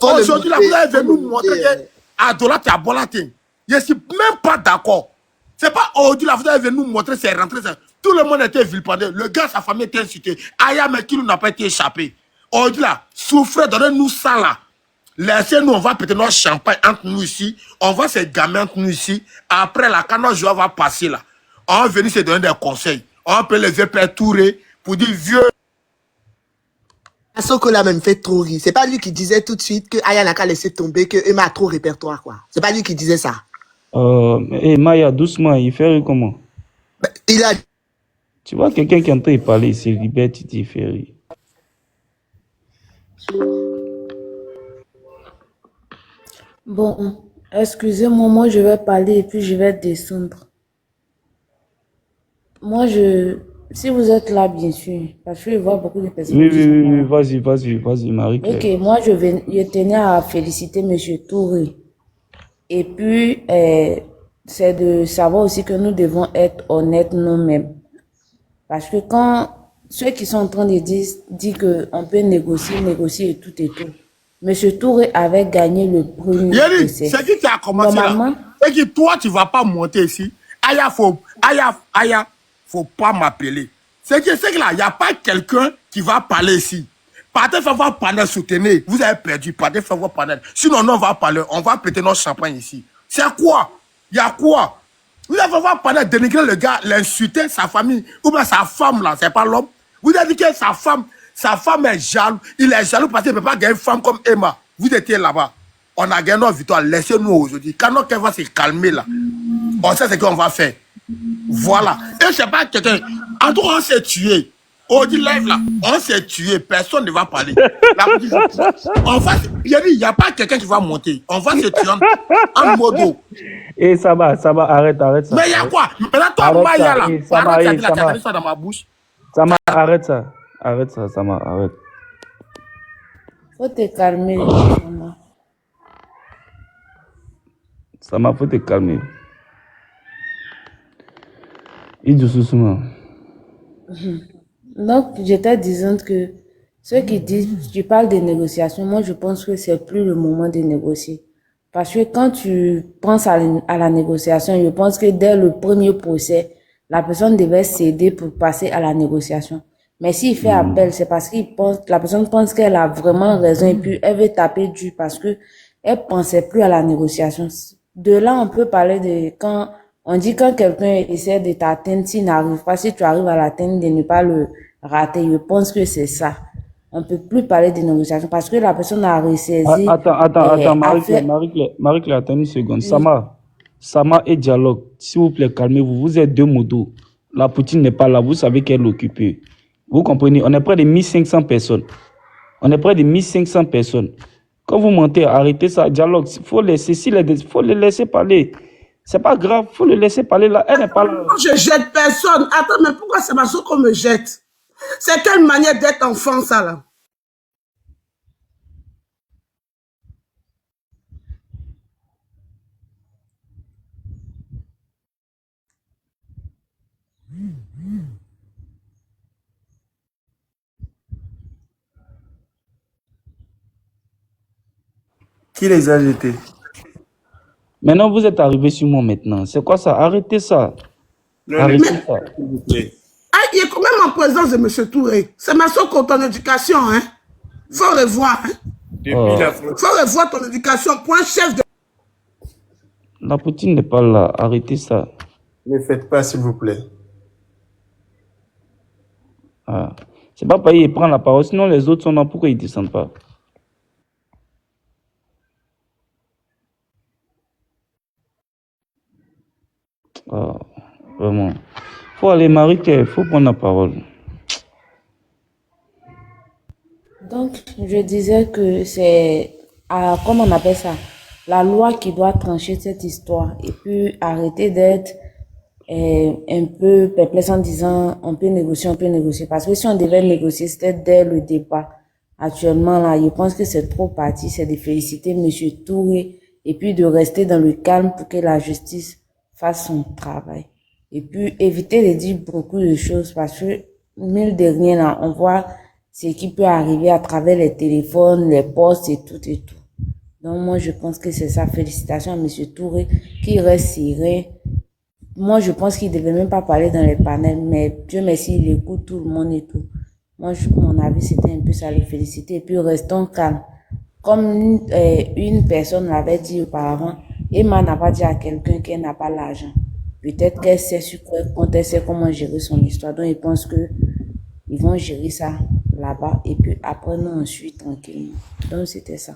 Aujourd'hui, là, vous avez venu nous montrer que Adola, tu as bolaté. Je suis même pas d'accord. C'est pas aujourd'hui, là, vous avez venu nous montrer, c'est rentré. Tout le monde était vilipendé. Le gars, sa famille était insultée. Aya, mais qui n'a pas été échappé. Aujourd'hui, là, souffrez, donnez-nous ça, là. Laissez-nous, on va péter notre champagne entre nous ici. On va se gamer entre nous ici. Après, là, quand notre joie va passer, là, on va venir se donner des conseils. On peut lever Père Touré pour dire vieux. Samasoko là même fait trop rire. C'est pas lui qui disait tout de suite que Aya n'a qu'à laisser tomber, que Emma a trop répertoire, quoi. C'est pas lui qui disait ça. Maya, doucement, il fait rire comment? Il a Tu vois, quelqu'un qui entend parler, c'est Liberty, il fait rire. Bon, excusez-moi, moi je vais parler et puis je vais descendre. Moi, si vous êtes là, bien sûr, parce que je vois beaucoup de personnes Oui, qui sont oui, là. vas-y, Marie-Claire. Ok, moi je tenais à féliciter Monsieur Touré. Et puis, c'est de savoir aussi que nous devons être honnêtes nous-mêmes. Parce que quand ceux qui sont en train de dire qu'on peut négocier et tout. Monsieur Touré avait gagné le premier Yeri, procès. c'est qui a commencé Normalement, là? C'est que toi, tu vas pas monter ici. Aya, faut pas m'appeler. C'est que là, il n'y a pas quelqu'un qui va parler ici. Partez faire votre panel, soutenez. Vous avez perdu, partez faire votre panel. Sinon, on va parler, on va péter notre champagne ici. C'est quoi? Il y a quoi? Vous avez fait votre panel, dénigrer le gars, l'insulter, sa famille, ou bien sa femme là, c'est pas l'homme. Vous avez dit que sa femme est jaloux. Il est jaloux parce qu'il ne peut pas gagner une femme comme Emma. Vous étiez là-bas. On a gagné notre victoire. Laissez-nous aujourd'hui. Quand notre cœur va se calmer là, on sait ce qu'on va faire. Voilà. Et je sais pas quelqu'un. En tout cas, on s'est tué. On dit live là, on s'est tué. Personne ne va parler. Il n'y a pas quelqu'un qui va monter. On va se tuer en modo. Et ça va, arrête ça. Mais il y a quoi? Maintenant, toi, Arrête Maya ça, là. et ça va, Arrête et ça, ça tu as va. mis ça dans ma bouche. Arrête ça, arrête. faut te calmer. Maman. Sama, faut te calmer. Il dit doucement. Donc, j'étais disant que ceux qui disent, tu parles de négociations, moi je pense que c'est plus le moment de négocier. Parce que quand tu penses à la négociation, je pense que dès le premier procès, la personne devait céder pour passer à la négociation. Mais s'il fait appel, c'est parce la personne pense qu'elle a vraiment raison et puis elle veut taper dur parce que elle pensait plus à la négociation. De là, on peut parler de quand quelqu'un essaie de t'atteindre, s'il n'arrive pas, si tu arrives à l'atteindre, de ne pas le rater. Je pense que c'est ça. On peut plus parler de négociation parce que la personne a ressaisi. Attends, Marie-Claire, attends une seconde. Oui. Sama et Dialogue, s'il vous plaît, calmez-vous. Vous êtes deux motos. La Poutine n'est pas là. Vous savez qu'elle est occupée. Vous comprenez? On est près de 1500 personnes. On est près de 1500 personnes. Quand vous mentez, arrêtez ça. Dialogue, il faut laisser, faut le laisser parler. C'est pas grave, il faut le laisser parler là. Elle n'est pas là. Je jette personne. Attends, mais pourquoi c'est ma soeur qu'on me jette? C'est quelle manière d'être enfant, ça, là? Qui les a jetés? Maintenant, vous êtes arrivé sur moi maintenant. C'est quoi ça? Arrêtez ça. Non, Arrêtez Mais ça. s'il vous plaît. ah, il est quand même en présence de M. Touré. C'est ma soeur contre ton éducation, hein? Faut revoir, hein? Depuis Oh. la Faut revoir ton éducation. Point chef de... La Poutine n'est pas là. Arrêtez ça. Ne faites pas, s'il vous plaît. Ah. C'est pas parce qu'il prend la parole. Sinon, les autres sont là. Pourquoi ils ne descendent pas? Ah. Vraiment. Faut aller, Marie-Thé. Faut prendre la parole. Donc, je disais que c'est, comment on appelle ça, la loi qui doit trancher cette histoire et puis arrêter d'être un peu perplexe en disant on peut négocier. Parce que si on devait négocier, c'était dès le départ. Actuellement, là, je pense que c'est trop parti. C'est de féliciter Monsieur Touré et puis de rester dans le calme pour que la justice fasse son travail. Et puis éviter de dire beaucoup de choses parce que, mille de rien, là, on voit ce qui peut arriver à travers les téléphones, les postes et tout et tout. Donc moi je pense que c'est ça. Félicitations à Monsieur Touré qui reste serein. Moi je pense qu'il devait même pas parler dans les panels, mais Dieu merci il écoute tout le monde et tout. Moi mon avis c'était un peu ça, le féliciter et puis restons calmes. Comme une personne l'avait dit auparavant, Emma n'a pas dit à quelqu'un qu'elle n'a pas l'argent. Peut-être qu'elle sait sur quoi compte, elle sait comment gérer son histoire. Donc je pense que ils vont gérer ça là-bas et puis après nous on suit tranquillement. Donc c'était ça.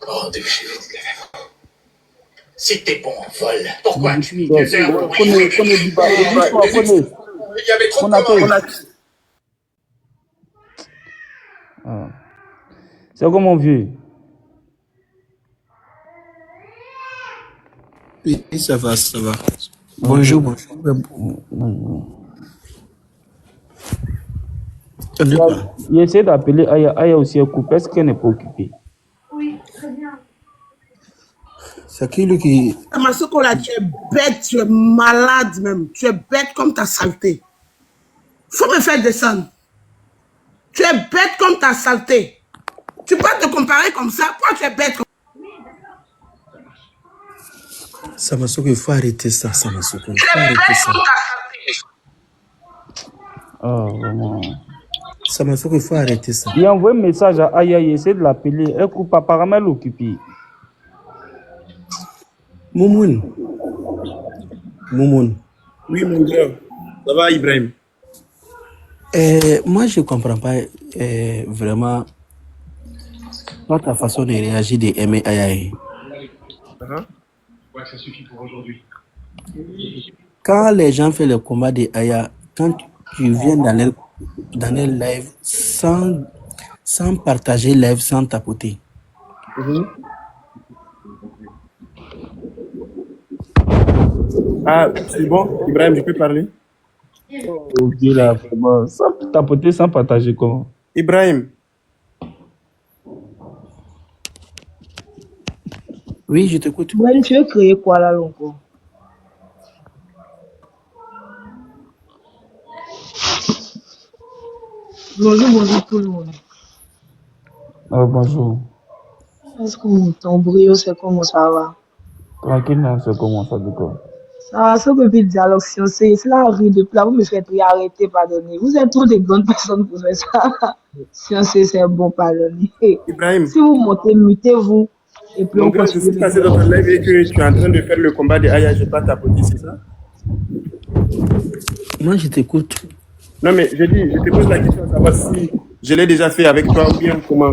Oh, de chez c'était bon en vol. Pourquoi tu me faisais un peu Il Il y avait trop de monde. Ah. C'est comme mon vieux. Oui, ça va, ça va. Bonjour, bonjour. Il essaie d'appeler Aya. Aya aussi est coupée. Est-ce qu'elle n'est pas occupée? C'est qui lui qui... Ma soeur, là, tu es bête, tu es malade même. Tu es bête comme ta saleté. Faut me faire descendre. Tu es bête comme ta saleté. Tu peux te comparer comme ça. Pourquoi tu es bête comme Samasoko, il faut arrêter ça, Samasoko. Il Tu faut es arrêter bête ça. comme ta saleté. Ah, vraiment. Samasoko, il faut arrêter ça. Il a envoyé un message à Aya. Il essaie de l'appeler. Elle coupe apparemment, elle est occupée. Moumoun. Oui, mon gars. Ça va, Ibrahim? Moi, je ne comprends pas vraiment pas ta façon de réagir de aimer Ayaï. Quand les gens font le combat de Aya, quand tu viens dans les lives sans partager live, sans tapoter. Ah, c'est bon, Ibrahim, je peux parler? Ok, là, vraiment. Sans tapoter, sans partager comment? Ibrahim, Oui, je t'écoute. Ibrahim, tu veux créer quoi là, encore? Bonjour, bonjour tout le monde. Bonjour. Est-ce que mon ton brio, c'est comment ça va? Tranquille, non, c'est comment ça, du coup? Ça va, ce petit dialogue scientifique, c'est la rue de plat, vous me faites rire, arrêtez, pardonnez. Vous êtes trop de bonnes personnes pour faire ça. Scientifique, c'est bon, pardonnez. Ibrahim, Si vous montez, mutez-vous, et puis mon on grand, je continue suis le passé dans ton dialogue. live et que tu es en train de faire le combat de Aya, je n'ai pas tapoté, c'est ça? Moi, je t'écoute. Non, mais je te pose la question de savoir si je l'ai déjà fait avec toi ou bien comment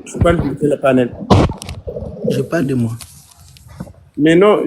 tu parles de le panel. Je parle de moi. Mais non,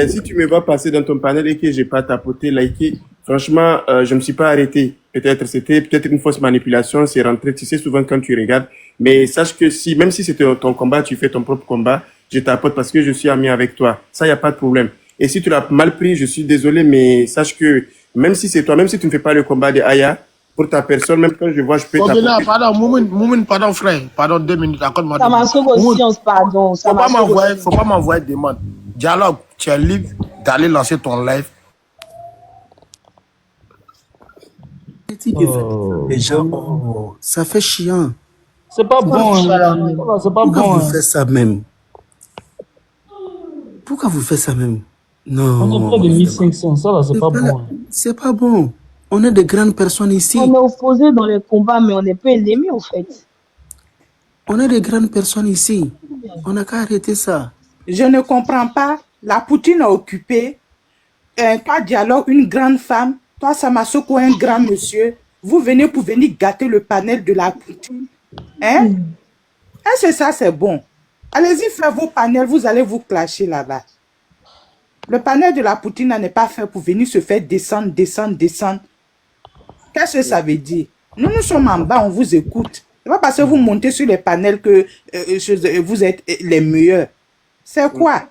si tu me vois passer dans ton panel et que j'ai pas tapoté, liké, franchement, je me suis pas arrêté. C'était peut-être une fausse manipulation, c'est rentré, tu sais, souvent quand tu regardes. Mais sache que si, même si c'était ton combat, tu fais ton propre combat, je tapote parce que je suis ami avec toi. Ça, y a pas de problème. Et si tu l'as mal pris, je suis désolé, mais sache que même si c'est toi, même si tu ne fais pas le combat de Aya, pour ta personne, même quand je vois, je peux Kobina, tapoter. pardon, Moumoun, pardon frère, pardon 2 minutes, accorde-moi 2 Ça m'a minutes. sauvé Moumoun, science, pardon. Ça m'a sauvé science. faut pas m'envoyer des demandes. Dialogue, tu es libre d'aller lancer ton live. Les gens, oh, ça fait chiant. C'est pas bon, hein. C'est pas Pourquoi bon. vous Hein. faites ça même? Pourquoi vous faites ça même? On est Non, près de 1500, ça là, c'est pas bon. Hein. c'est pas bon. On est de grandes personnes ici. On est opposés dans les combats, mais on n'est pas ennemis, en fait. On est de grandes personnes ici. On n'a qu'à arrêter ça. Je ne comprends pas. La Poutine a occupé. Toi, Dialogue, une grande femme. Toi, Samasoko, un grand monsieur. Vous venez pour venir gâter le panel de la Poutine. Hein? Est-ce que ça, c'est bon? Allez-y, faire vos panels. Vous allez vous clasher là-bas. Le panel de la Poutine n'est pas fait pour venir se faire descendre. Qu'est-ce que ça veut dire? Nous sommes en bas, on vous écoute. C'est pas parce que vous montez sur les panels que vous êtes les meilleurs. C'est quoi?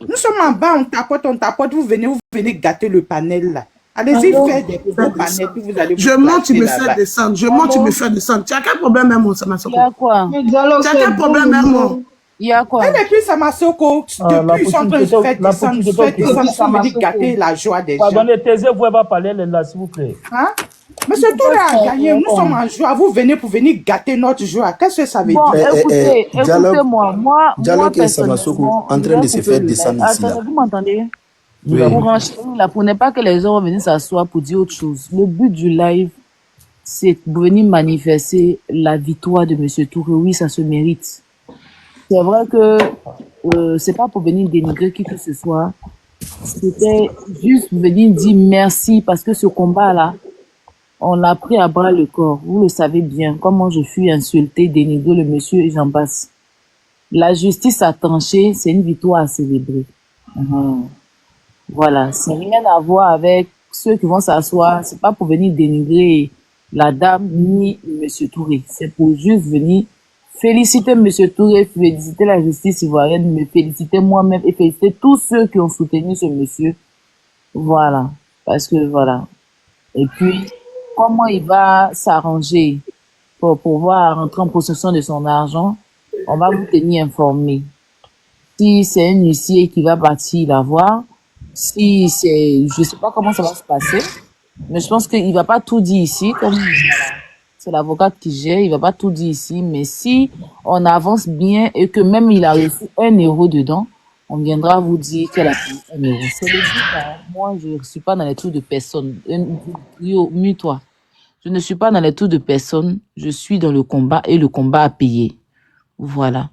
Nous sommes en bas, on tapote, vous venez gâter le panel là. Allez-y, faire des gros panels, puis vous allez vous Je monte, tu me clasher fais là-bas. descendre. Je monte, tu me fais descendre. Tu as quel problème, Hermon, Samasoko? Il y a quoi? Le dialogue, Tu as c'est quel bon, problème, Hermon? Il y a quoi? Et depuis Samasoko, depuis ils sont en train de se faire descendre, ils sont venus gâter la joie des gens. Pardonnez, taisez-vous, elle va parler là, s'il vous plaît. Hein? Mais c'est tout là à gagner. Nous sommes en joie. Vous venez pour venir gâter notre joie. Qu'est-ce que ça veut Bon, dire? écoutez-moi. Moi Dialogue et personnellement, Samasoko en je train vais de se couper faire le descendre live. ici. Là. Attendez, vous m'entendez? Oui. Pour enchaîner là, pour ne pas que les gens viennent s'asseoir pour dire autre chose. Le but du live, c'est de venir manifester la victoire de M. Touré. Oui, ça se mérite. C'est vrai que c'est pas pour venir dénigrer qui que ce soit. C'était juste venir dire merci parce que ce combat-là, on l'a pris à bras le corps. Vous le savez bien, comment je fus insulté, dénigré le monsieur et j'en passe. La justice a tranché, c'est une victoire à célébrer. Voilà, c'est rien à voir avec ceux qui vont s'asseoir. C'est pas pour venir dénigrer la dame ni monsieur Touré. C'est pour juste venir féliciter monsieur Touré, féliciter la justice ivoirienne, me féliciter moi-même et féliciter tous ceux qui ont soutenu ce monsieur. Voilà, parce que voilà. Et puis, comment il va s'arranger pour pouvoir rentrer en possession de son argent, on va vous tenir informé. Si c'est un huissier qui va partir la voir, si c'est, je sais pas comment ça va se passer, mais je pense qu'il va pas tout dire ici, comme c'est l'avocat qui gère, il va pas tout dire ici, mais si on avance bien et que même il a reçu 1 euro dedans, on viendra vous dire qu'elle a payé 1 euro. C'est le but, hein. Moi, je ne suis pas dans les trucs de personne. Yo, mue-toi. Je ne suis pas dans les trucs de personne. Je suis dans le combat et le combat a payé. Voilà.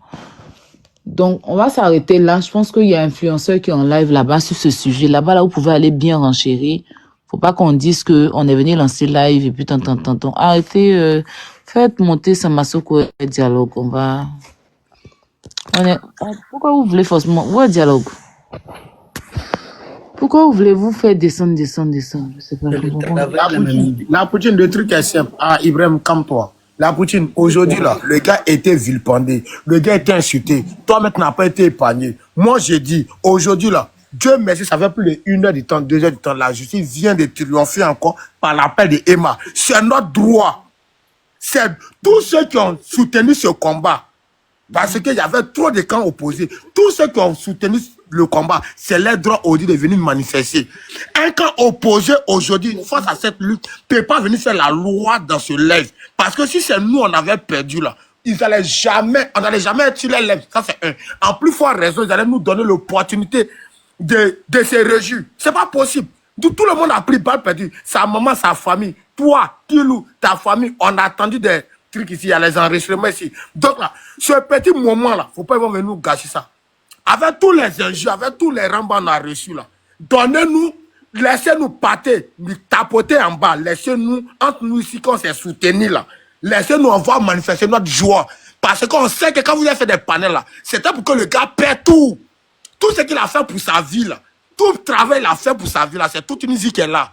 Donc, on va s'arrêter là. Je pense qu'il y a un influenceur qui est en live là-bas sur ce sujet. Là-bas, là, vous pouvez aller bien renchérir. Faut pas qu'on dise qu'on est venu lancer live et puis tant. Arrêtez, faites monter Samasoko et Dialogue. Pourquoi vous voulez forcément... Où est Dialogue? Pourquoi vous voulez-vous faire descendre? Je sais pas. La Poutine, le truc est simple. Ah, Ibrahim, calme-toi. La Poutine, aujourd'hui, là, le gars était vilipendé. Le gars était insulté. Toi, tu n'as pas été épargné. Moi, j'ai dit, aujourd'hui, là, Dieu merci, ça fait plus de 1 heure du temps, 2 heures du temps. La justice vient de triompher encore par l'appel de Emma. C'est notre droit. C'est tous ceux qui ont soutenu ce combat. Parce qu'il y avait trop de camps opposés. Tous ceux qui ont soutenu le combat. C'est leur droit aujourd'hui de venir manifester. Un camp opposé aujourd'hui, face à cette lutte, ne peut pas venir faire la loi dans ce live. Parce que si c'est nous, on avait perdu là, on n'allait jamais être sur les lèvres. Ça, c'est un. En plus fort raison, ils allaient nous donner l'opportunité de se réjouir. C'est pas possible. Tout le monde a pris balle perdu. Sa maman, sa famille, toi, Kilou, ta famille, on a attendu des trucs ici, il y a les enregistrements ici. Donc là, ce petit moment-là, faut pas venir nous gâcher ça. Avec tous les enjeux, avec tous les rambas qu'on a reçus là, donnez-nous, laissez-nous pâter, nous tapoter en bas, laissez-nous, entre nous ici, qu'on s'est soutenus là, laissez-nous, on va manifester notre joie. Parce qu'on sait que quand vous avez fait des panels là, c'était pour que le gars perd tout. Tout ce qu'il a fait pour sa vie là, tout le travail qu'il a fait pour sa vie là, c'est toute une vie qui est là.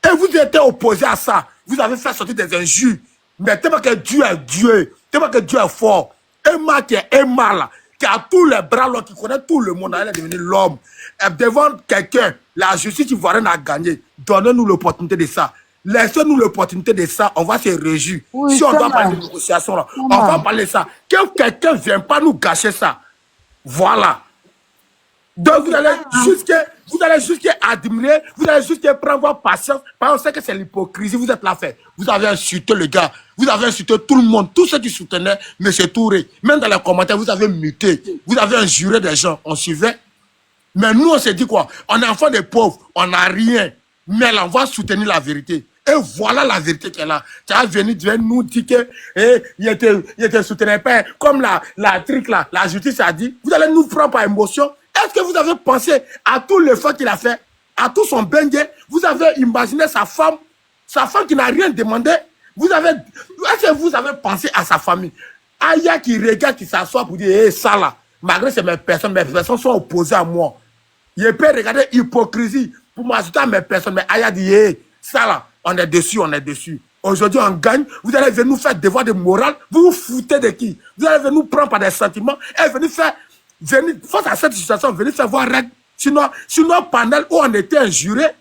Et vous étiez opposé à ça. Vous avez fait sortir des injures. Mais tellement que Dieu est Dieu, tellement que Dieu est fort. Emma qui est Emma là, qui a tous les bras là, qui connaît tout le monde, elle est devenue l'homme. Devant quelqu'un, la justice ivoirienne a gagné. Donnez-nous l'opportunité de ça. Laissez-nous l'opportunité de ça, on va se réjouir. Oui, si on doit mal. parler de négociation là, on va parler de ça. Que quelqu'un ne vienne pas nous gâcher ça. Voilà. Donc vous allez jusqu'à admirer, vous allez jusqu'à prendre votre patience, parce qu'on sait que c'est l'hypocrisie, vous êtes là fait. Vous avez insulté le gars, vous avez insulté tout le monde, tous ceux qui soutenaient M. Touré. Même dans les commentaires, vous avez muté, vous avez injuré des gens, on suivait. Mais nous, on s'est dit quoi? On est enfant des pauvres, on n'a rien. Mais là, on va soutenir la vérité. Et voilà la vérité qu'elle a. Tu vas venir nous dire que il te soutenait pas. Comme la truc là, la justice a dit, vous allez nous prendre par émotion. Est-ce que vous avez pensé à tout l'effort qu'il a fait, à tout son bengue? Vous avez imaginé sa femme qui n'a rien demandé? Est-ce que vous avez pensé à sa famille? Aya qui regarde, qui s'assoit pour dire, ça là, malgré que mes personnes sont opposées à moi. Il peut regarder l'hypocrisie pour m'ajouter à mes personnes, mais Aya dit, ça là, on est dessus, on est dessus. Aujourd'hui, on gagne. Vous allez venir nous faire devoir de morale. Vous vous foutez de qui? Vous allez venir nous prendre par des sentiments et venir faire, face à cette situation, venir faire voir règle sur nos panels où on était injurés.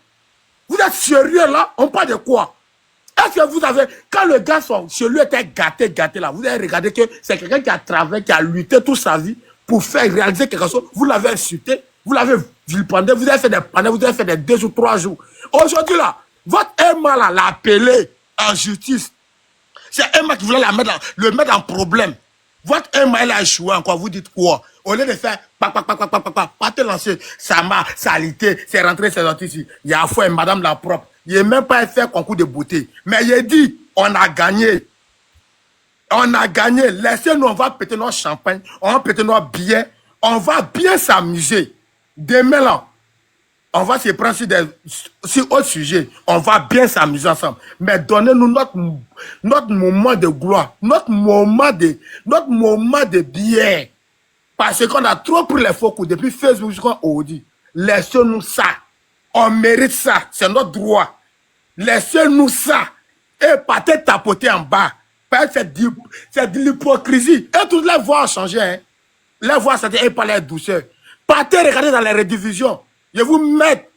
Vous êtes sérieux là? On parle de quoi? Est-ce que vous avez, quand le gars chez lui était gâté là, vous avez regardé que c'est quelqu'un qui a travaillé, qui a lutté toute sa vie pour faire réaliser quelque chose, vous l'avez insulté, vous l'avez vilipendé, vous avez fait des panels, vous avez fait des 2 ou 3 jours. Aujourd'hui là, votre Emma là, l'a appelé en justice. C'est Emma qui voulait le mettre en problème. Votre Emma, elle a échoué encore, vous dites quoi? Au lieu de faire pas te lancer, ça m'a salité, c'est rentré, c'est sorti ici. Il y a fois madame la propre. Il n'a même pas fait concours de beauté. Mais il a dit, on a gagné. On a gagné. Laissez-nous, on va péter notre champagne, on va péter notre billets, on va bien s'amuser. Demain là, on va se prendre sur autre sujet. On va bien s'amuser ensemble. Mais donnez-nous notre moment de gloire, notre moment de bière. Parce qu'on a trop pris les faux coups depuis Facebook jusqu'à aujourd'hui. Laissez-nous ça. On mérite ça. C'est notre droit. Laissez-nous ça. Et partez tapoter en bas. C'est de l'hypocrisie. Et toutes les voix ont changé. Hein. Les voix, c'était pas les douceurs. Partez regarder dans les rediffusions. Je vous mets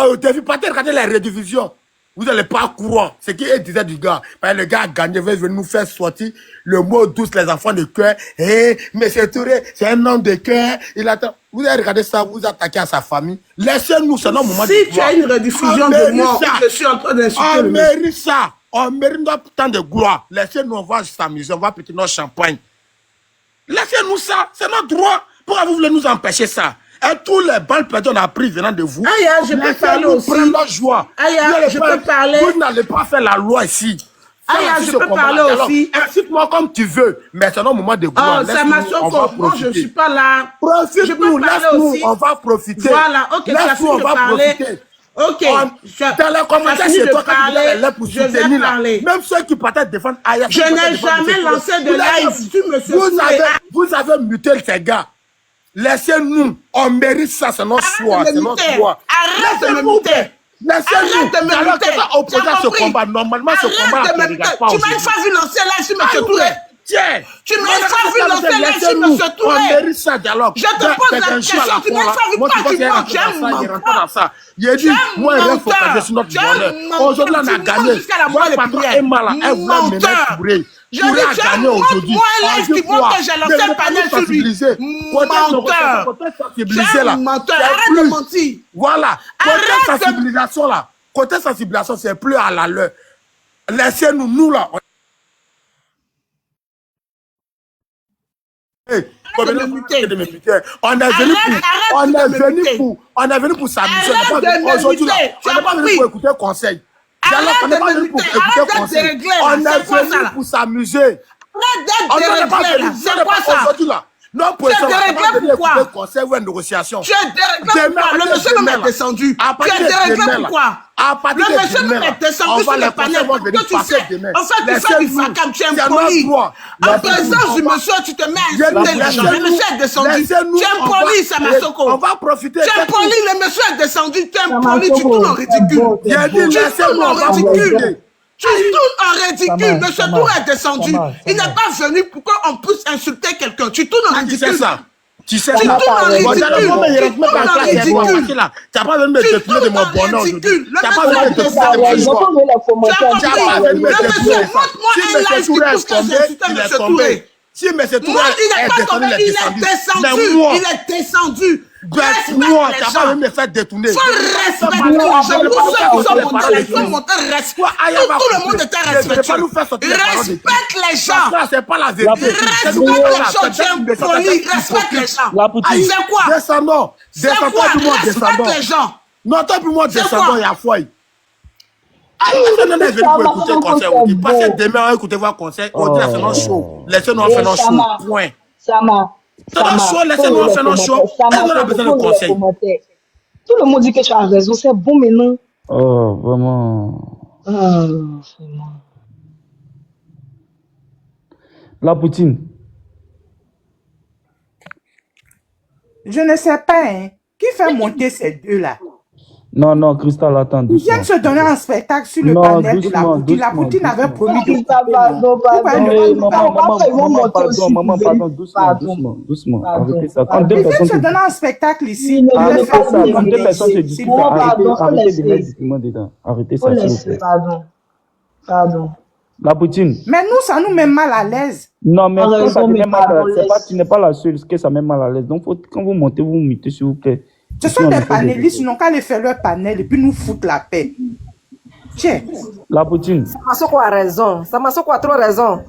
au défi. Partez regarder les rediffusions. Vous n'allez pas courant. C'est ce qu'il disait du gars. Le gars a gagné, il veut nous faire sortir le mot douce, les enfants de cœur. Mais c'est Touré, c'est un homme de cœur. Il attend. Vous avez regardé ça, vous attaquez à sa famille. Laissez-nous, c'est notre moment de gloire. Si tu as une rediffusion de moi, je suis en train d'insulter le mec. On mérite ça. On mérite notre temps de gloire. Laissez-nous, on va s'amuser, on va péter notre champagne. Laissez-nous ça, c'est notre droit. Pourquoi vous voulez nous empêcher ça? Et tous les balles perdues on a pris venant de vous. Aya, je peux parler aussi. Prendre joie. Aya, je peux parler. Vous n'allez pas faire la loi ici. Aya, je peux parler aussi. Incite-moi comme tu veux. Mais c'est un moment de gloire. Oh, c'est ma soeur. Moi, je ne suis pas là. Profite-nous, laisse-nous, on va profiter. Voilà, ok, laisse-nous, on va profiter. Ok. Dans les commentaires, c'est toi qui es là pour soutenir là. Parler. Même ceux qui partaient défendre Aya. Je n'ai jamais lancé de live. Vous avez muté ces gars. Laissez-nous, on mérite ça, c'est notre choix, c'est notre droit. Arrête de me muter. Laissez-nous. Alors que ça oppose à ce combat. Normalement, ce combat ne regarde pas tu m'as une fois vu lancer là sur M. Touré. Tiens, Tu m'as pas vu lancer là-dessus, monsieur on Touré. mérite ça, dialogue. Je te pose la question, tu m'as pas vu Moi, pas tu du penses monde, tu es un il rentre menteur. dans ça. Il a dit, moi, il reste focalisé sur notre bonheur. Aujourd'hui, on a gagné. Votre patron est malade. Elle voulait me mettre Touré. Je Touré dis, a tu gagné es aujourd'hui. moi, laisse qui montre que j'ai lancé le panel sur lui. Menteur. Sensibilisé là. Menteur. Arrête de mentir. Voilà. Côté Arrête de- sensibilisation là. Côté sensibilisation, c'est plus à la leur. Laissez-nous, nous là. Hey, on est venu pour s'amuser. Aujourd'hui là, on n'est pas venu pour écouter conseil. On n'est pas venu pour écouter conseil. On est venu pour s'amuser. On n'est pas venu. C'est quoi ça? Aujourd'hui là. Non, pour Tu es déréglé pourquoi? conseil ou une négociation. Tu es déréglé pourquoi? Le monsieur même est descendu. Tu es déréglé pourquoi? Le monsieur même est descendu sur le panel. Toi, tu sais, en fait, tu fais du facam, tu es impoli. En présence du monsieur, tu te mets à insulter les gens. Le monsieur est descendu. Tu es impoli, Samasoko. On va profiter. Tu es impoli, le monsieur est descendu. Tu es impoli, tu tournes en ridicule. Il a dit, laissez-nous, on va profiter. Tu tournes en ridicule. Monsieur Touré est descendu. Il n'est pas venu pour qu'on puisse insulter quelqu'un. Tu tournes en ridicule. Tu sais ça. Tu sais Tu ça. tournes en ridicule. Tu n'as pas venu me détourner de mon bonheur aujourd'hui. Tu n'as pas venu me détourner de mon joie. Tu n'as pas venu me détourner. Si M. Touré est tombé, il est tombé. Si M. Touré est descendu, il est descendu. Il est descendu. Moi, tu n'as pas venu me faire détourner. Faut respecter les gens. Tous ceux qui sont montés, ils sont montés, respect. Tout le monde était respectueux. Respecte les gens. C'est pas la vérité. Respecte les gens. Tu es impoli. Respecte les gens. C'est quoi? Descendons. Descendons du monde, descendons. Respecte les gens. Non, toi, puis moi, C'est descendons, quoi? il y a foi. On est venu pour écouter le conseil. On dit, passez demain, on va écouter votre conseil. On dit, c'est notre show. Laissez-nous faire notre show. Point. Sama. C'est notre show, laissez-nous faire notre show. Est-ce qu'on a besoin de conseils? Tout le monde dit que tu as raison, c'est bon maintenant. Oh, vraiment. Vraiment. La Poutine. Je ne sais pas, hein. Qui fait monter ces deux-là? Non, non, Cristal, attends. Ils viennent se donner un spectacle sur le Non, panel de la doucement, Poutine. La doucement, Poutine avait promis de Cristal, couper, pardon, pardon. Hey, Maman, pardon, doucement. Arrêtez ça. Quand deux Ils viennent personnes se se donner un spectacle ici. Arrêtez ça. Quand deux laisser. personnes se disputent, Non, pardon, faut arrêtez de laisser. mettre du monde dedans. Arrêtez Faut ça, s'il vous laisser, plaît. pardon. Pardon. La Poutine. Mais nous, ça nous met mal à l'aise. Non, mais En quand ça raison, te met mais mal à pardon, l'aise, laisse. tu n'es pas la seule que ça met mal à l'aise. Donc, quand vous montez, vous mettez, s'il vous plaît. Ce sont des panélistes, ils n'ont qu'à aller faire leur panel et puis nous foutre la paix. Tiens. La Poutine. Samasoko a raison. Samasoko a trop raison.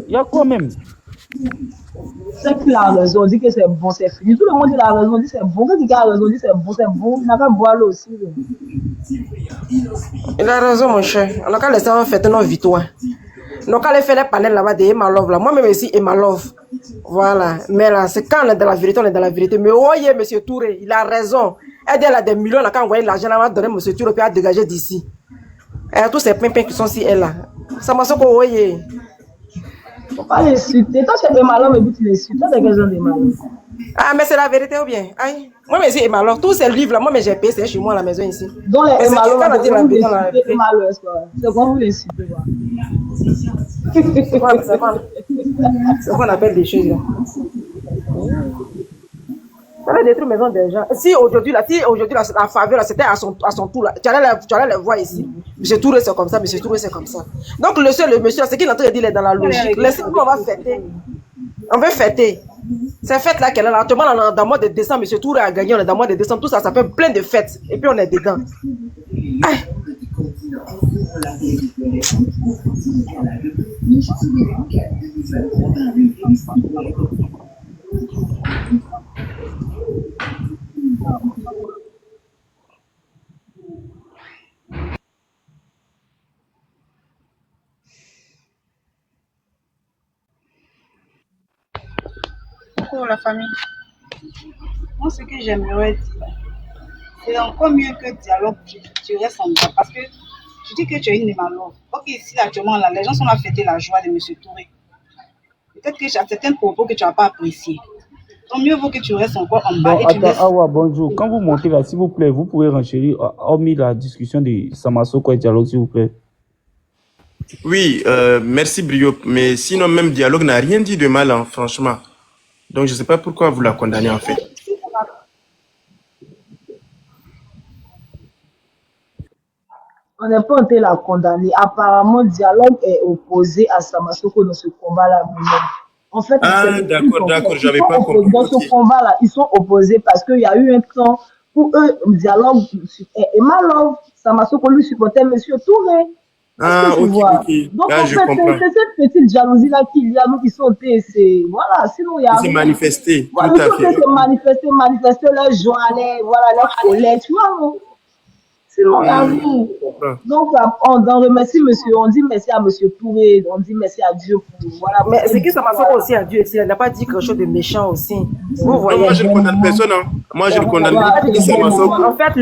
Il y a quoi même? C'est qu'il a raison, on dit que c'est bon, c'est fini. Tout le monde dit la raison, on dit c'est bon. Quand il a raison, on dit c'est bon. Il n'a qu'à boire l'eau aussi. Il a raison, mon cher. On n'a qu'à laisser fêter nos victoires. On n'a qu'à aller faire les panels là-bas de Emma Love. Là. Moi-même ici, Emma Love. Voilà. Mais là, c'est quand on est dans la vérité, on est dans la vérité. Mais voyez, monsieur Touré, il a raison. Elle a des millions, on a qu'à envoyer l'argent, on va donner monsieur Touré puis à dégager d'ici. Et tous ces pimpins qui sont ici, elle là. Ça m'a sauvé, voyez. Faut pas l'insulter. Toi, tu es malin, mais tu l'insultes. Toi, tu es quelqu'un de malin. Ah, mais c'est la vérité ou bien? Aïe. Moi, mais c'est Emma Love. Tous ces livres là, moi, mais j'ai payé, c'est chez moi à la maison ici. Donc, Mais les c'est malins, quand on dit la vérité, on a la vérité. c'est quoi vous l'insultez? C'est quoi on appelle des choses là? Ça va détruire la maison des gens. Si aujourd'hui la faveur là, c'était à son tour là, tu allais les voir ici. Monsieur Touré c'est comme ça, monsieur Touré c'est comme ça. Donc le monsieur, c'est qu'il est en train de dire, il est dans la logique. Laissez-nous, on va fêter. On veut fêter. C'est fête là qu'elle est là. Actuellement, on est dans le mois de décembre, monsieur Touré a gagné, on est dans le mois de décembre, tout ça, ça fait plein de fêtes. Et puis on est dedans. Aïe. Pour la famille. Moi, ce que j'aimerais dire, c'est encore mieux que dialogue, tu restes en bas. Parce que tu dis que tu es une de ma love. Ok, ici, actuellement, là, les gens sont là à fêter la joie de M. Touré. Peut-être que j'ai certains propos que tu n'as pas appréciés. Donc, mieux vaut que tu restes encore en bas. Bon, Et tu laisses... Awa, bonjour. Quand vous montez là, s'il vous plaît, vous pouvez renchérir, hormis la discussion de Samasoko et dialogue, s'il vous plaît. Oui, merci Brio. Mais sinon, même Dialogue n'a rien dit de mal, hein, franchement. Donc, je ne sais pas pourquoi vous la condamnez, en fait. On n'est pas en train de la condamner. Apparemment, Dialogue est opposé à Samasoko dans ce combat-là. En fait, c'est Ah, le truc, d'accord, en fait. d'accord, Ils j'avais sont pas opposés. compris. Dans Ok. ce combat-là, ils sont opposés parce qu'il y a eu un temps où eux, Dialogue et Malov, Samasoko lui supportait Monsieur Touré. Est-ce Ah, que tu ok, vois? ok. Donc, Ah, en je fait, comprends. c'est cette petite jalousie-là qu'il y a, nous qui sauter, c'est, voilà, sinon il n'y a Il s'est rien. manifesté, Voilà, tout nous à sauter, fait. c'est manifester leur joie, voilà, leur colère, tu vois, non? Sinon, il n'y a rien. Je comprends. Donc, on remercie monsieur, on dit merci à monsieur Touré, on dit merci à Dieu pour, voilà, pour Mais cette c'est que ça m'a victoire. fait aussi à Dieu ici. Elle n'a pas dit quelque chose de méchant aussi. Vous Non, voyez. moi, je ne condamne personne, hein. Moi, je ne condamne ni Samasoko, En fait,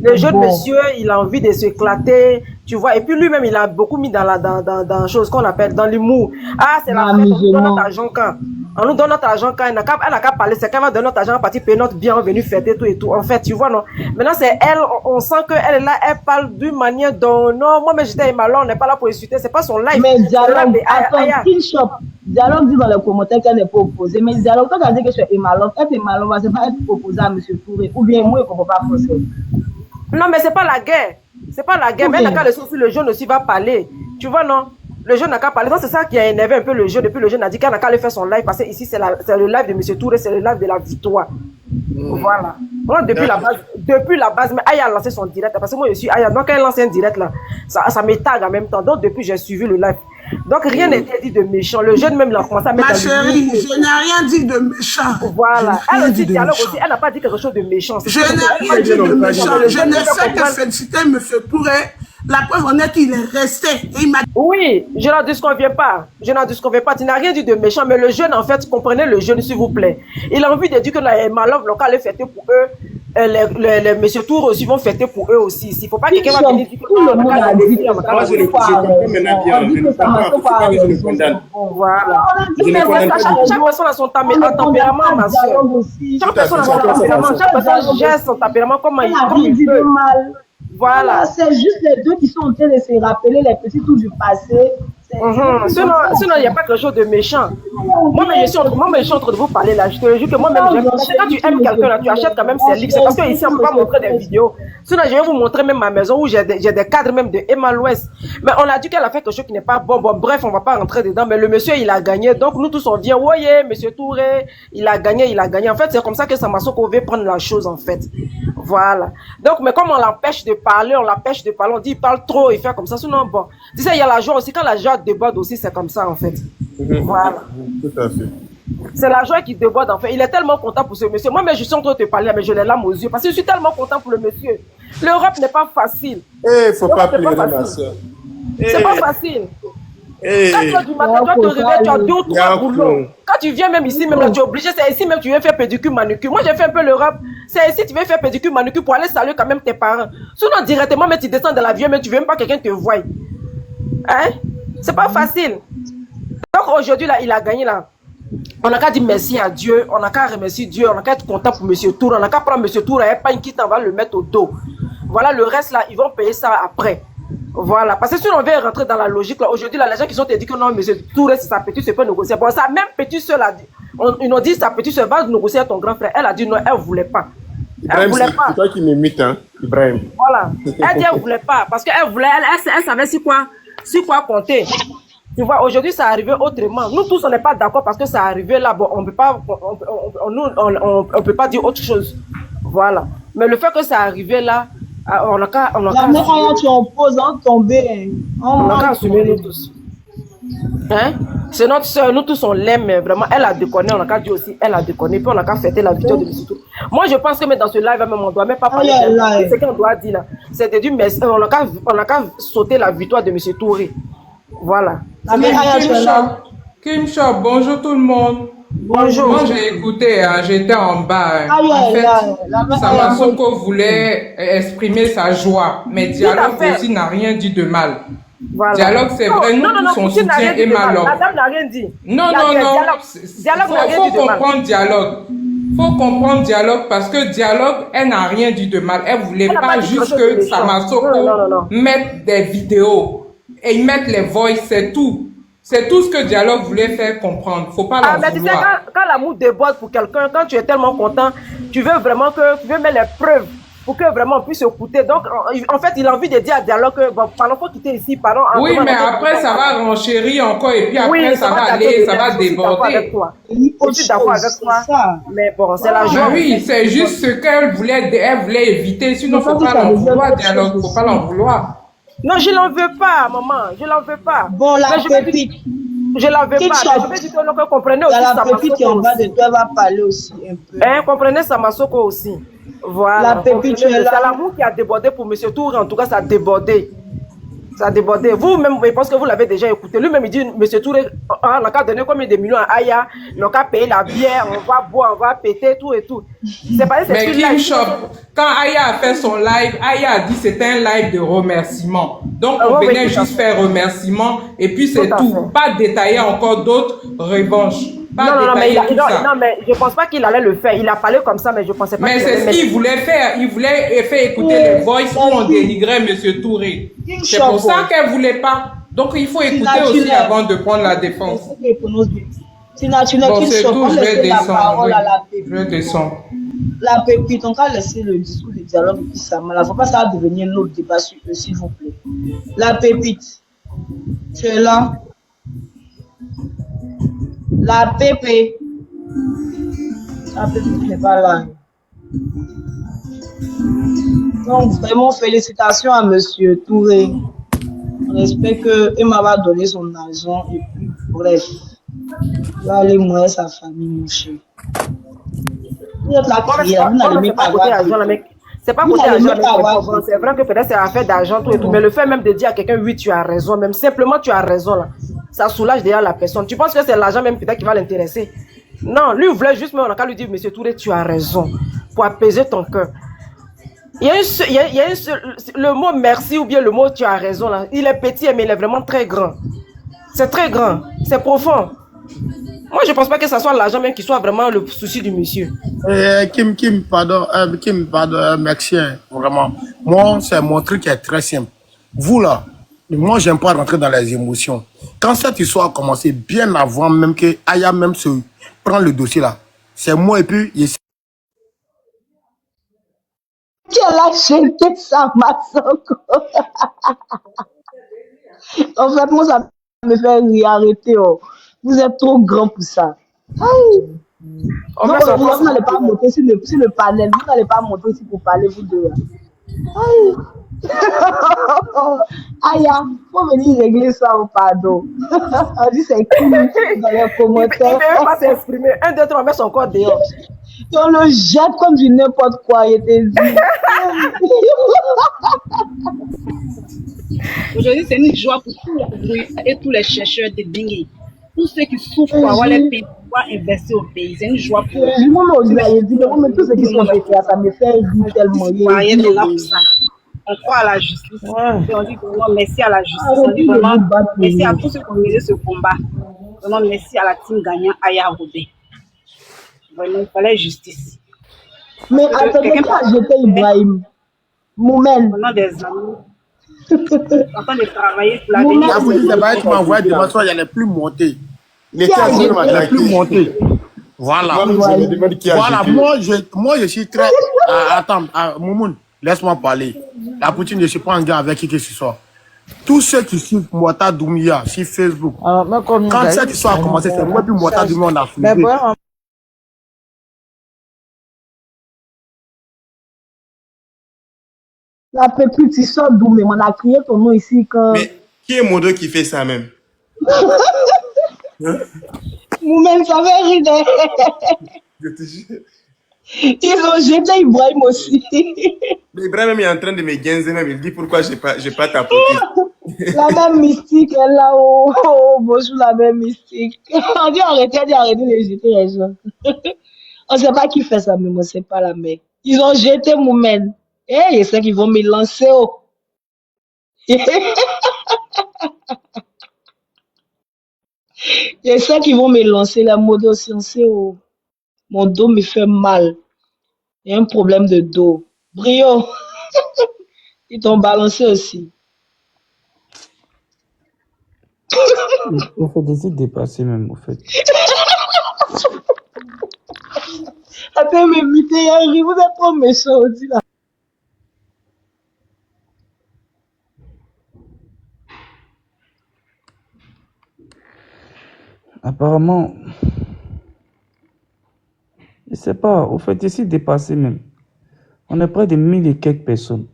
le jeune monsieur, il a envie de s'éclater, tu vois. Et puis lui-même, il a beaucoup mis dans chose qu'on appelle dans l'humour. Ah, c'est la fête, on nous donne notre argent quand. On nous donne notre argent quand. Elle n'a qu'à parler, c'est qu'elle va donner notre argent à partir payer notre bien, venir fêter tout et tout. En fait, tu vois, non. Maintenant, c'est elle, on sent qu'elle est là, elle parle d'une manière dont, non, moi, mais j'étais Imalon, on n'est pas là pour insulter, c'est pas son live. Mais C'est le live Dialogue, de attends, Aya. Kinshop, Dialogue dit dans les commentaires qu'elle n'est pas opposée, mais Dialogue, toi, tu as dit que je suis Emalov, être Emalov, c'est pas être opposé à M. Touré, ou bien moi, je ne comprends pas français. Non, mais c'est pas la guerre. C'est pas la guerre. Mais elle n'a qu'à laisser aussi le jeune aussi va parler. Tu vois, non? Le jeune n'a qu'à parler. Donc, c'est ça qui a énervé un peu le jeu. Depuis, le jeune a dit qu'elle n'a qu'à aller faire son live. Parce que ici, c'est le live de M. Touré, c'est le live de la victoire. Voilà. Donc, depuis la base, mais Aya a lancé son direct. Parce que moi, je suis Aya. Donc, quand elle lance un direct, là, ça me tag en même temps. Donc, depuis, j'ai suivi le live. Donc, rien n'était dit de méchant. Le jeune même, il a commencé à mettre Ma dans chérie, le je n'ai rien dit de méchant. Voilà. Je n'ai rien Elle dit aussi, de Dialogue méchant. aussi, elle n'a pas dit quelque chose de méchant. Je n'ai rien dit de méchant. Je ne fais que féliciter M. Touré. La preuve en est qu'il est resté. Et il m'a Oui, je n'en disconviens pas. Je n'en disconviens pas. Tu n'as rien dit de méchant, mais le jeune, en fait, comprenez le jeune, s'il vous plaît. Il a envie de dire que la Malov local est fêté pour eux. Les Monsieur Tour aussi vont fêter pour eux aussi. Il ne faut pas que quelqu'un va venir dire que tout le monde a dit que Moi, je comprends maintenant bien. Je ne comprends pas. C'est pas que je le condamne. Voilà. Je ne condamne pas du tout. Chaque personne a son tempérament, ma soeur. Chaque personne a son tempérament. Chaque personne gère son tempérament comme il peut. Voilà. C'est juste les deux qui sont en train de se rappeler les petits tours du passé. Sinon, il n'y a pas quelque chose de méchant. Moi-même, je suis en train de vous parler là. Je te jure que moi-même, quand tu aimes quelqu'un là, tu achètes quand même ses livres. C'est parce qu'ici, on ne peut pas montrer des vidéos. Sinon, je vais vous montrer même ma maison où j'ai des cadres même de Emma l'Ouest. Mais on a dit qu'elle a fait quelque chose qui n'est pas bon. Bon, bref, on ne va pas rentrer dedans. Mais le monsieur, il a gagné. Donc, nous tous, on vient, voyez, monsieur Touré, il a gagné, il a gagné. En fait, c'est comme ça que Samasoko veut prendre la chose, en fait. Voilà. Donc, mais comme on l'empêche de parler, on dit il parle trop, il fait comme ça. Sinon, bon. Tu sais, il y a la joie aussi. Quand la joie déborde aussi, c'est comme ça, en fait. Voilà. Tout à fait. C'est la joie qui déborde, en fait. Il est tellement content pour ce monsieur. Moi, mais je suis en train de te parler, mais je l'ai larmes aux yeux. Parce que je suis tellement content pour le monsieur. L'Europe n'est pas facile. Il faut pas pleurer, ma soeur. C'est pas facile. Quand du matin, toi, te réveilles, tu as 2 ou 3 boulots. Quand tu viens même ici, même là, tu es obligé, c'est ici même tu viens faire pédicure, manucure. Moi, j'ai fait un peu l'Europe. C'est ici, tu viens faire pédicure, manucure pour aller saluer quand même tes parents. Sinon, directement, mais tu descends de l'avion, mais tu veux même pas que quelqu'un te voie. Hein? C'est pas facile. Donc, aujourd'hui, là, il a gagné, là. On n'a qu'à dire merci à Dieu, on n'a qu'à remercier Dieu, on n'a qu'à être content pour M. Tour, on n'a qu'à prendre M. Tour, et pas une quitte, on va le mettre au dos. Voilà, le reste, là, ils vont payer ça après. Voilà, parce que si on veut rentrer dans la logique, là, aujourd'hui, là, les gens qui sont dit que non, M. Tour, c'est sa petite soeur, peut négocier. Bon, ça, même petite soeur, là, ils ont dit sa petite soeur va négocier avec ton grand frère. Elle a dit non, elle ne voulait pas. Elle Ibrahim, c'est toi qui m'imites, hein, Ibrahim. Voilà, elle dit elle ne voulait pas, parce qu'elle voulait, elle savait sur quoi compter. Tu vois, aujourd'hui, ça arrivé autrement. Nous tous, on n'est pas d'accord parce que ça arrivé là. Bon, on peut pas dire autre chose. Voilà. Mais le fait que ça arrivé là, on a qu'à tu es opposant tombé. On a qu'à assumer nous tous. Hein? C'est notre soeur, nous tous on l'aime, mais vraiment, elle a déconné, on a qu'à dire aussi, elle a déconné, puis on a qu'à fêter la victoire de M. Tour. Moi, je pense que même dans ce live, même, on doit même pas parler de ce qu'on doit dire là. C'est de dire, mais on a qu'à sauter la victoire de M. Touré. Voilà. Kim Shop, bonjour tout le monde. Bonjour. Moi j'ai écouté, hein, j'étais en bas. En fait, Samasoko voulait exprimer sa joie, mais Dialogue aussi n'a rien dit de mal. Voilà. Dialogue, c'est vrai, nous tous on soutient Emma Love. Madame n'a rien dit. Non. Faut comprendre Dialogue. Faut comprendre Dialogue parce que Dialogue, elle n'a rien dit de mal. Elle voulait pas juste que Samasoko mette des vidéos. et ils mettent les voices, c'est tout. C'est tout ce que Dialogue voulait faire comprendre. Faut pas Ah, l'en mais tu sais, vouloir. quand l'amour déborde pour quelqu'un, quand tu es tellement content, tu veux vraiment tu veux mettre les preuves pour que vraiment on puisse écouter. Donc, en fait, il a envie de dire à Dialogue que, bon, pardon, faut quitter ici, pardon. Oui, mais après, ça va renchérir encore et puis après, Oui, ça va gâter aller, les ça va gens, je suis d'accord avec déborder. toi. Je suis d'accord avec toi. Mais bon, c'est la Mais joie. oui, c'est juste ce qu'elle voulait éviter. Sinon, faut pas l'en vouloir, Dialogue. Faut pas l'en vouloir. Non, je l'en veux pas, maman. Je l'en veux pas. Bon, la pépite. Je l'en veux Petite pas. chose. Mais je veux dire que comprenez Il y aussi a la pépite qui est en bas de aussi. toi, elle va parler aussi un peu. Hein, comprenez Samasoko aussi. Voilà. La pépite, tu es là. C'est l'amour qui a débordé pour M. Touré. En tout cas, ça a débordé. Ça a débordé. Vous-même, je pense que vous l'avez déjà écouté. Lui-même, il dit, M. Touré, on a qu'à donner combien de millions à Aya, on a qu'à payer la bière, on va boire, on va péter, tout et tout. C'est pas Mais Kim Shop, quand Aya a fait son live, Aya a dit que c'était un live de remerciement. Donc, on venait juste faire remerciement et puis c'est tout. Pas détailler encore d'autres revanches. Non, mais je pense pas qu'il allait le faire. Il a parlé comme ça, mais je pensais pas mais qu'il c'est allait ce qu'il voulait faire. Il voulait faire écouter les voices où on dénigrait M. Touré. C'est pour ça qu'elle voulait pas. Donc, il faut écouter aussi avant de prendre la défense. C'est naturel Bon, qu'il c'est soit. tout, On je vais laisse la descendre. parole Oui, à la pépite. je vais descendre. La pépite, on va laisser le discours du dialogue et puis ça. Mais il ne faut pas ça devenir notre débat sur eux, s'il vous plaît. La pépite, tu es là. La pépé. La pépite n'est pas là. Donc, vraiment, félicitations à Monsieur Touré. On espère que Emma va donner son argent et puis, bref, il va aller mourir sa famille, mon cher. Vous êtes là, vous n'allez même pas avoir. C'est pas côté argent, c'est vrai que peut-être c'est affaire d'argent, tout et tout, mais le fait même de dire à quelqu'un, oui, tu as raison, même simplement tu as raison, là, ça soulage déjà la personne. Tu penses que c'est l'argent même peut-être qui va l'intéresser? Non, lui, il voulait juste, mais on a qu'à lui dire, Monsieur Touré, tu as raison, pour apaiser ton cœur. Il y a le mot merci ou bien le mot tu as raison, là, il est petit, mais il est vraiment très grand. C'est très grand, c'est profond. Moi, je pense pas que ce soit l'argent même qui soit vraiment le souci du monsieur. Kim, pardon, merci, hein, vraiment. Moi, c'est mon truc qui est très simple. Vous, là, moi, j'aime pas rentrer dans les émotions. Quand cette histoire a commencé, bien avant même que Aya même se prend le dossier, là, c'est moi et puis... Quelle a jeté ça, Massoko? En fait, moi, ça me fait rire, arrêter. Oh. Vous êtes trop grand pour ça. Aïe. Non, vous n'allez pas monter sur le panel. Vous n'allez pas monter ici pour parler, vous deux. Aïe. Aïe, faut venir régler ça au pardon. On dit c'est cool dans les commentaires. Il ne peut pas s'exprimer. 1, 2, 3, on met son corps dehors. Et on le jette comme du n'importe quoi, il était dit. Aujourd'hui, c'est une joie pour tous les bruits et tous les chercheurs de Bingui. Tous ceux qui souffrent pour avoir les pays, pour pouvoir investir au pays. C'est une joie pour eux. Mais tous ceux qui sont défaits, ça me fait rire tellement. On croit à la justice. Et on dit vraiment merci à la justice. On dit vraiment merci à tous ceux qui ont mené ce combat. Vraiment merci à la team gagnant Aya Robé. Vraiment, il fallait justice. Mais attendez, qui a jeté Ibrahim? Moumen. Pendant des années. En train de travailler pour la Là, vous dites, tu m'envoies des mensonges, il n'y allait plus monter. Il n'allait plus monter. Voilà. Voilà, moi, je suis très... Attends, Moumoun, laisse-moi parler. La Poutine, je ne suis pas en gars avec qui que ce soit. Tous ceux qui suivent Mouata Doumbia sur Facebook, quand cette histoire a commencé, c'est moi puis Mouata Doumbia, on a flippé. La petite histoire d'où, mais on a crié ton nom ici quand... Mais qui est Modo qui fait ça même? Moumen, ça fait rire. Je te jure. Ils ont jeté Ibrahim aussi. Mais Ibrahim est en train de me gainer même. Il dit pourquoi j'ai pas tapoté. La même mystique est là. Oh, bonjour, la même mystique. On dit arrêtez de jeter les gens. On ne sait pas qui fait ça, mais on ne sait pas la mec. Ils ont jeté Moumen. Eh, je sais qu'ils vont me lancer. Oh. Je sais qu'ils vont me lancer la mode sciences. Oh. Mon dos me fait mal. Il y a un problème de dos. Brio, ils t'ont balancé aussi. Au fait, décide de dépasser même, au fait. Attends, mais Miteyari, vous êtes trop méchant aussi là. Apparemment, je sais pas, au fait, décide de dépasser même. On est près de 1000 et quelques personnes.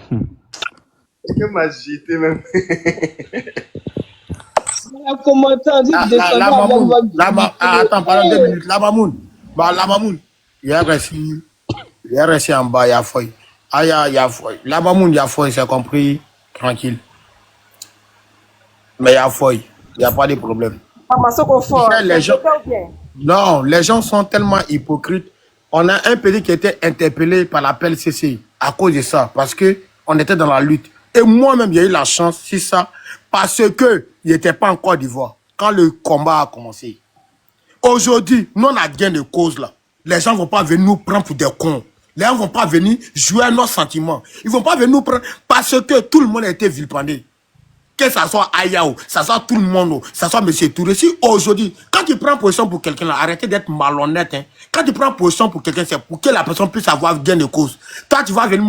Quelqu'un m'a jeté même. Un commentaire dit descendez avec votre Attends, pendant 2 minutes. La Mamoun. Bah, la Mamoun. Il y a réussi en bas, il y a fouille. Ah, il y a fouille. La Mamoun, il y a fouille, c'est compris. Tranquille. Mais il y a fouille. Il n'y a pas de problème. Les gens... Non, les gens sont tellement hypocrites. On a un pays qui était interpellé par l'appel CCI à cause de ça, parce que on était dans la lutte. Et moi-même, j'ai eu la chance, c'est ça, parce que il n'était pas en Côte d'Ivoire quand le combat a commencé. Aujourd'hui, nous, on a gain de cause là. Les gens ne vont pas venir nous prendre pour des cons. Les gens ne vont pas venir jouer à nos sentiments. Ils ne vont pas venir nous prendre parce que tout le monde a été vilipendé. Que ça soit Ayao, ça soit tout le monde, ça soit M. Touré. Si aujourd'hui, quand tu prends position pour quelqu'un, arrêtez d'être malhonnête. Hein. Quand tu prends position pour quelqu'un, c'est pour que la personne puisse avoir gain de cause. Toi, tu vas venir,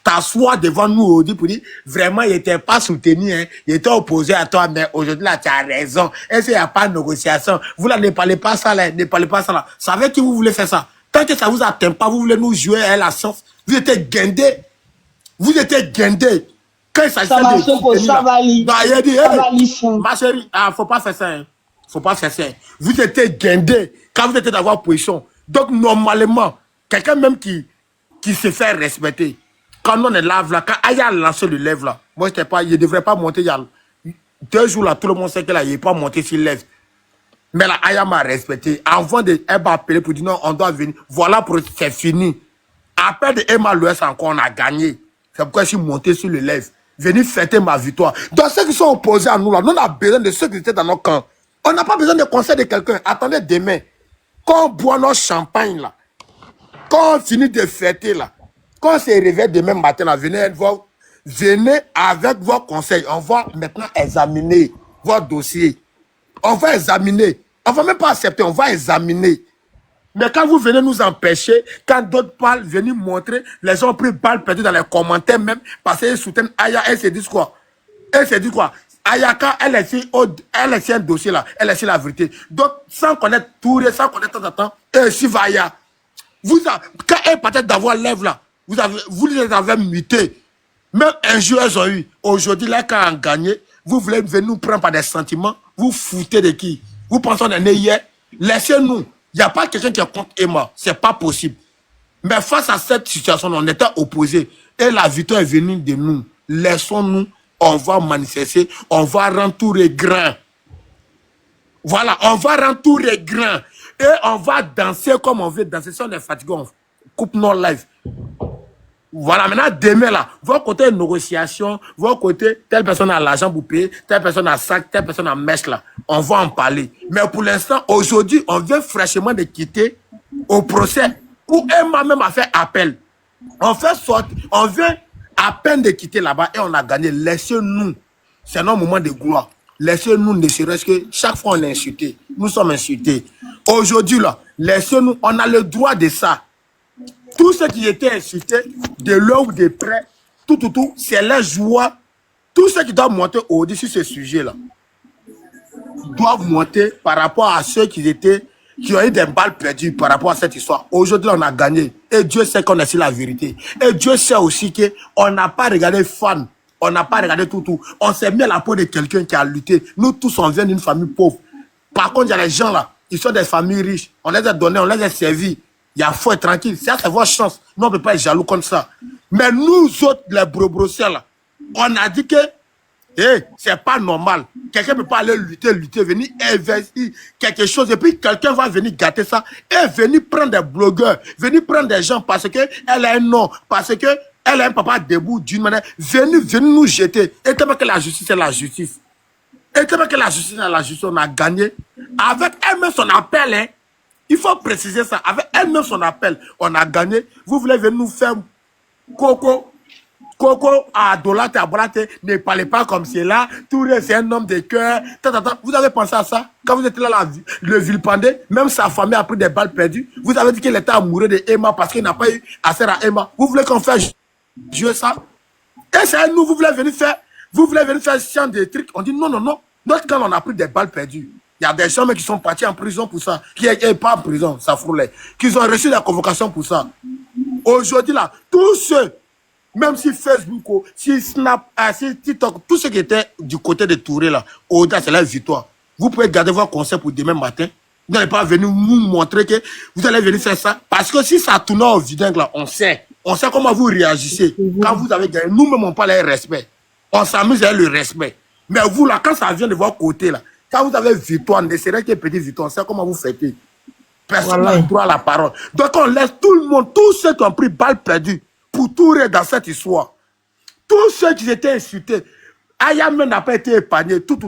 t'asseoir devant nous aujourd'hui pour dire, vraiment, il n'était pas soutenu, hein. Il était opposé à toi, mais aujourd'hui, là, tu as raison. Est-ce qu'il n'y a pas de négociation? Vous, là, ne parlez pas ça, là, ne parlez pas ça, là. Ça veut que vous voulez faire ça. Tant que ça vous atteint pas, vous voulez nous jouer à la science. Vous étiez guindés. Vous étiez guindés. Quand il s'agit de ma chérie, faut pas faire ça. Hein. Faut pas faire ça. Vous étiez guindé quand vous étiez d'avoir position. Donc, normalement, quelqu'un même qui se fait respecter, quand on est là, quand Aya a lancé le lève là, moi, il ne devrait pas monter. Il y a 2 jours là, tout le monde sait qu'il n'est pas monté s'il lève. Mais là, Aya m'a respecté. Avant de elle m'a appelé pour dire non, on doit venir. Voilà, c'est fini. Après de Emma l'Ouest encore, on a gagné. C'est pourquoi je suis monté sur le lève. Venir fêter ma victoire. Donc ceux qui sont opposés à nous là, nous on a besoin de ceux qui étaient dans nos camps. On n'a pas besoin de conseil de quelqu'un. Attendez demain. Quand on boit notre champagne là, quand on finit de fêter là, quand on se réveille demain matin là, venez avec vos conseils. On va maintenant examiner votre dossier. On va examiner. On ne va même pas accepter, on va examiner. Mais quand vous venez nous empêcher, quand d'autres parlent, venir montrer, les gens ont pris balle perdues dans les commentaires même, parce qu'ils soutiennent Aya, elle se dit quoi? Elle se dit quoi? Aya, quand elle est sur un dossier là, elle est sur la vérité. Donc, sans connaître Touré, sans connaître de temps, et si Vaya, quand elle partait d'avoir lèvre là, vous les avez mutés. Même un jour, elles ont eu. Aujourd'hui, là, quand on a gagné, vous voulez venir nous prendre par des sentiments, vous foutez de qui? Vous pensez qu'on est né hier? Laissez-nous. Il n'y a pas quelqu'un qui est contre Emma. Ce n'est pas possible. Mais face à cette situation, on était opposés. Et la victoire est venue de nous. Laissons-nous. On va manifester. On va rendre tout les grains. Voilà. On va rendre tout les grains. Et on va danser comme on veut danser. Si on est fatigué, on coupe nos lives. Voilà, maintenant, demain, là, votre côté négociation, votre côté, telle personne a l'argent pour payer, telle personne a sac, telle personne a mèche, là. On va en parler. Mais pour l'instant, aujourd'hui, on vient fraîchement de quitter au procès où Emma même a fait appel. On fait sortir, on vient à peine de quitter là-bas et on a gagné. Laissez-nous. C'est notre moment de gloire. Laissez-nous, ne serait-ce que chaque fois on est insulté. Nous sommes insultés. Aujourd'hui, là, laissez-nous, on a le droit de ça. Tous ceux qui étaient insultés, de loin ou de près, tout, c'est la joie. Tous ceux qui doivent monter au-dessus de ce sujet-là, doivent monter par rapport à ceux qui ont eu des balles perdues par rapport à cette histoire. Aujourd'hui, on a gagné. Et Dieu sait qu'on est sur la vérité. Et Dieu sait aussi qu'on n'a pas regardé fan. On n'a pas regardé tout. On s'est mis à la peau de quelqu'un qui a lutté. Nous tous, on vient d'une famille pauvre. Par contre, il y a les gens là, ils sont des familles riches. On les a donnés, on les a servis. Il y a foi tranquille. Ça, c'est votre chance. Nous, on ne peut pas être jaloux comme ça. Mais nous autres, les brossiers là, on a dit que c'est pas normal. Quelqu'un ne peut pas aller lutter, venir investir quelque chose. Et puis, quelqu'un va venir gâter ça. Et venir prendre des blogueurs, venir prendre des gens parce qu'elle a un nom, parce qu'elle a un papa debout d'une manière. Venir nous jeter. Et tellement que la justice est la justice. Et tellement que la justice est la justice, on a gagné. Avec elle-même son appel, hein. Il faut préciser ça. Avec elle-même son appel, on a gagné. Vous voulez venir nous faire coco. Coco, Adolate, Abolate, ne parlez pas comme cela. Touré, c'est un homme de cœur. Vous avez pensé à ça? Quand vous étiez là, le Villependé, même sa famille a pris des balles perdues. Vous avez dit qu'il était amoureux de Emma parce qu'il n'a pas eu affaire à Emma. Vous voulez qu'on fasse jouer ça? Et c'est nous, vous voulez venir faire chiant des trucs. On dit non, non, non. Notre quand on a pris des balles perdues. Il y a des gens qui sont partis en prison pour ça. Qui n'est pas en prison, ça frôlait. Qui ont reçu la convocation pour ça. Aujourd'hui, là, tous ceux, même si Facebook, si Snap, si TikTok, tous ceux qui étaient du côté de Touré, là, au-delà, c'est la victoire. Vous pouvez garder vos conseils pour demain matin. Vous n'allez pas venir nous montrer que vous allez venir faire ça. Parce que si ça tourne au vide, là, on sait comment vous réagissez. Quand vous avez gagné, nous-mêmes, on parle avec respect. On s'amuse avec le respect. Mais vous, là, quand ça vient de votre côté, là, quand vous avez victoire, ne serait que petite victoire, on sait comment vous faites. Personne n'a droit à la parole. Donc on laisse tout le monde, tous ceux qui ont pris balle perdue pour tout dans cette histoire. Tous ceux qui étaient insultés. Ayam n'a pas été épargné, tout.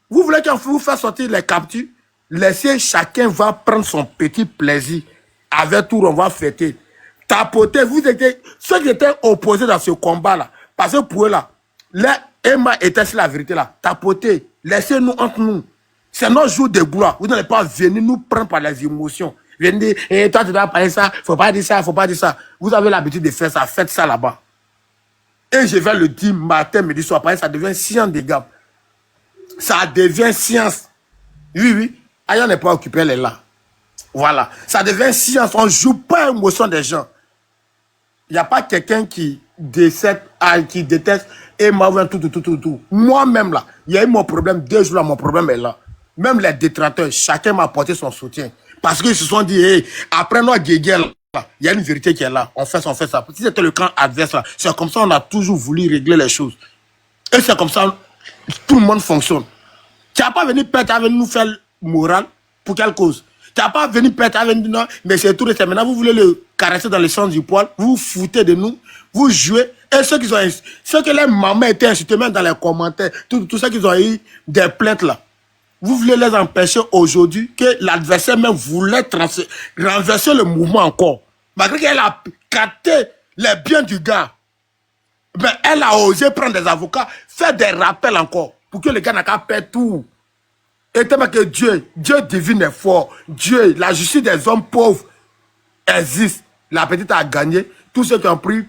Vous voulez qu'on vous fasse sortir les captures? Laissez chacun va prendre son petit plaisir. Avec tout, on va fêter. Tapoter, ceux qui étaient opposés dans ce combat-là, parce que pour eux là, Emma était sur la vérité là. Tapoter, laissez-nous entre nous. C'est notre jour de gloire. Vous n'allez pas venir nous prendre par les émotions. Venir dire, hey, toi tu dois parler ça, faut pas dire ça, faut pas dire ça. Vous avez l'habitude de faire ça, faites ça là-bas. Et je vais le dire matin, midi, soir, pareil, ça devient science des gars. Ça devient science. Oui. Ailleurs n'est pas occupé, elle est là. Voilà. Ça devient science. On ne joue pas l'émotion des gens. Il n'y a pas quelqu'un qui déteste et m'a tout. Moi-même là, il y a eu mon problème 2 jours là, mon problème est là. Même les détracteurs, chacun m'a apporté son soutien. Parce qu'ils se sont dit, hey, après notre guéguerre, il y a une vérité qui est là. On fait ça. Si c'était le camp adverse là, c'est comme ça on a toujours voulu régler les choses. Et c'est comme ça, tout le monde fonctionne. Tu n'as pas venu perdre, tu as venu nous faire morale. Pour quelle cause? Tu n'as pas venu perdre, tu as venu non, mais c'est tout récent. Maintenant, vous voulez le caresser dans le sens du poil, vous vous foutez de nous, vous jouez. Et ceux que les mamans étaient insultés, même dans les commentaires, tous ceux qui ont eu des plaintes là, vous voulez les empêcher aujourd'hui que l'adversaire même voulait renverser le mouvement encore. Malgré qu'elle a capté les biens du gars, mais elle a osé prendre des avocats, faire des rappels encore, pour que le gars n'a qu'à perdre tout. Et tellement que Dieu divin est fort. Dieu, la justice des hommes pauvres existe. La petite a gagné. Tous ceux qui ont pris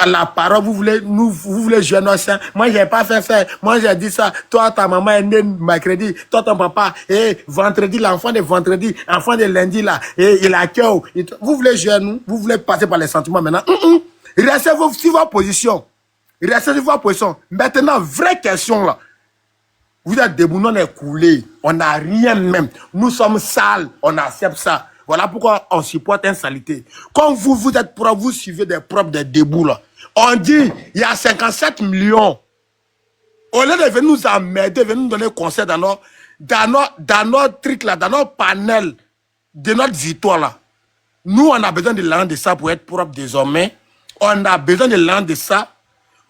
la parole, vous voulez jouer nos seins. Moi, je n'ai pas fait ça. Moi, j'ai dit ça. Toi, ta maman est née mercredi. Toi, ton papa, vendredi, l'enfant de vendredi, enfant de lundi, là, il a cœur. Vous voulez jouer nous? Vous voulez passer par les sentiments maintenant? Restez sur votre position. Restez sur votre position. Maintenant, vraie question, là. Vous êtes debout, on est coulé. On n'a rien même. Nous sommes sales. On accepte ça. Voilà pourquoi on supporte insalité. Comme vous êtes propre, vous suivez des propres des debout là. On dit, il y a 57 millions. Au lieu de venir nous emmerder, venir nous donner conseil dans notre truc là, dans notre panel de notre victoire là. Nous, on a besoin de l'an de ça pour être propre désormais. On a besoin de l'an de ça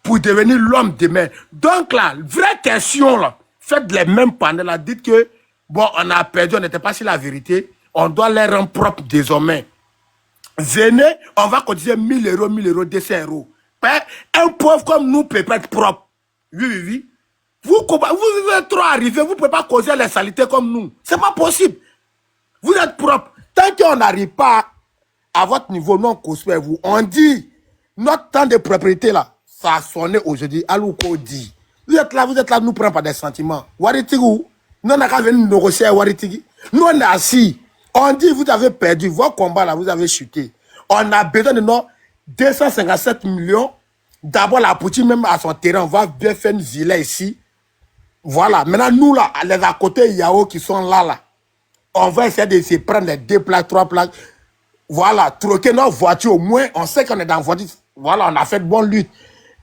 pour devenir l'homme demain. Donc là, vraie question là. Faites les mêmes panels là. Dites que, bon, on a perdu, on n'était pas sur la vérité. On doit les rendre propres désormais. Venez, on va cotiser 1000 euros, 200 euros. Un pauvre comme nous peut pas être propre. Oui. Vous êtes trop arrivés, vous ne pouvez pas causer les saletés comme nous. C'est pas possible. Vous êtes propre. Tant qu'on n'arrive pas à votre niveau, non, vous. On dit, notre temps de propriété là, ça a sonné aujourd'hui. Alouko dit. Vous êtes là, nous prenons pas des sentiments. Waritigi, nous on n'a qu'à venir négocier à Waritigi. Nous on est assis. On dit, vous avez perdu vos combats là, vous avez chuté. On a besoin de nos 257 millions. D'abord, la Poutine, même à son terrain, on va bien faire une villa ici. Voilà. Maintenant, nous là, les à côté Yao qui sont là, on va essayer de se prendre les 2 plaques, 3 plaques. Voilà. Troquer nos voitures, au moins, on sait qu'on est dans la voiture. Voilà, on a fait de bonnes luttes.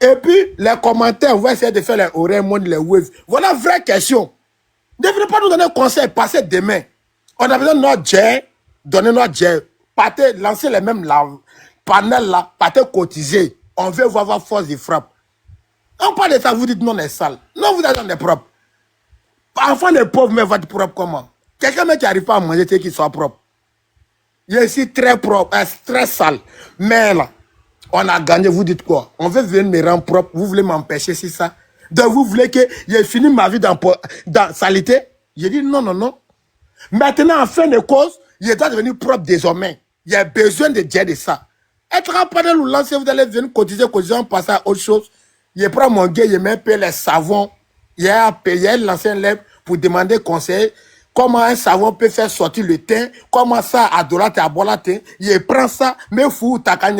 Et puis, les commentaires, on va essayer de faire les oreilles, les waves. Voilà, vraie question. Ne venez pas nous donner un conseil, passez demain. On a besoin de notre jet, donner notre jet, partez, lancer les mêmes panels là, partez cotiser. On veut voir votre force de frappe. On parle de ça, vous dites non, on est sale. Non, vous êtes on est propre. Enfant des pauvres, mais votre propre comment? Quelqu'un qui n'arrive pas à manger, c'est qu'il soit propre. Je suis très propre, très sale. Mais là, on a gagné, vous dites quoi? On veut venir me rendre propre, vous voulez m'empêcher, c'est ça? Donc vous voulez que j'ai fini ma vie dans saleté? J'ai dit non, non, non. Maintenant, en fin de cause, il doit devenir propre désormais. Il y a besoin de dire de ça. Être en panel ou lancer, vous allez venir cotiser, on passe à autre chose. Je prends mon gars, je mets un peu les savons. Il y a payé l'ancien lèvre pour demander conseil. Comment un savon peut faire sortir le teint? Comment ça, à dolate et à boire teint? Je prends ça, me fous, ta canne,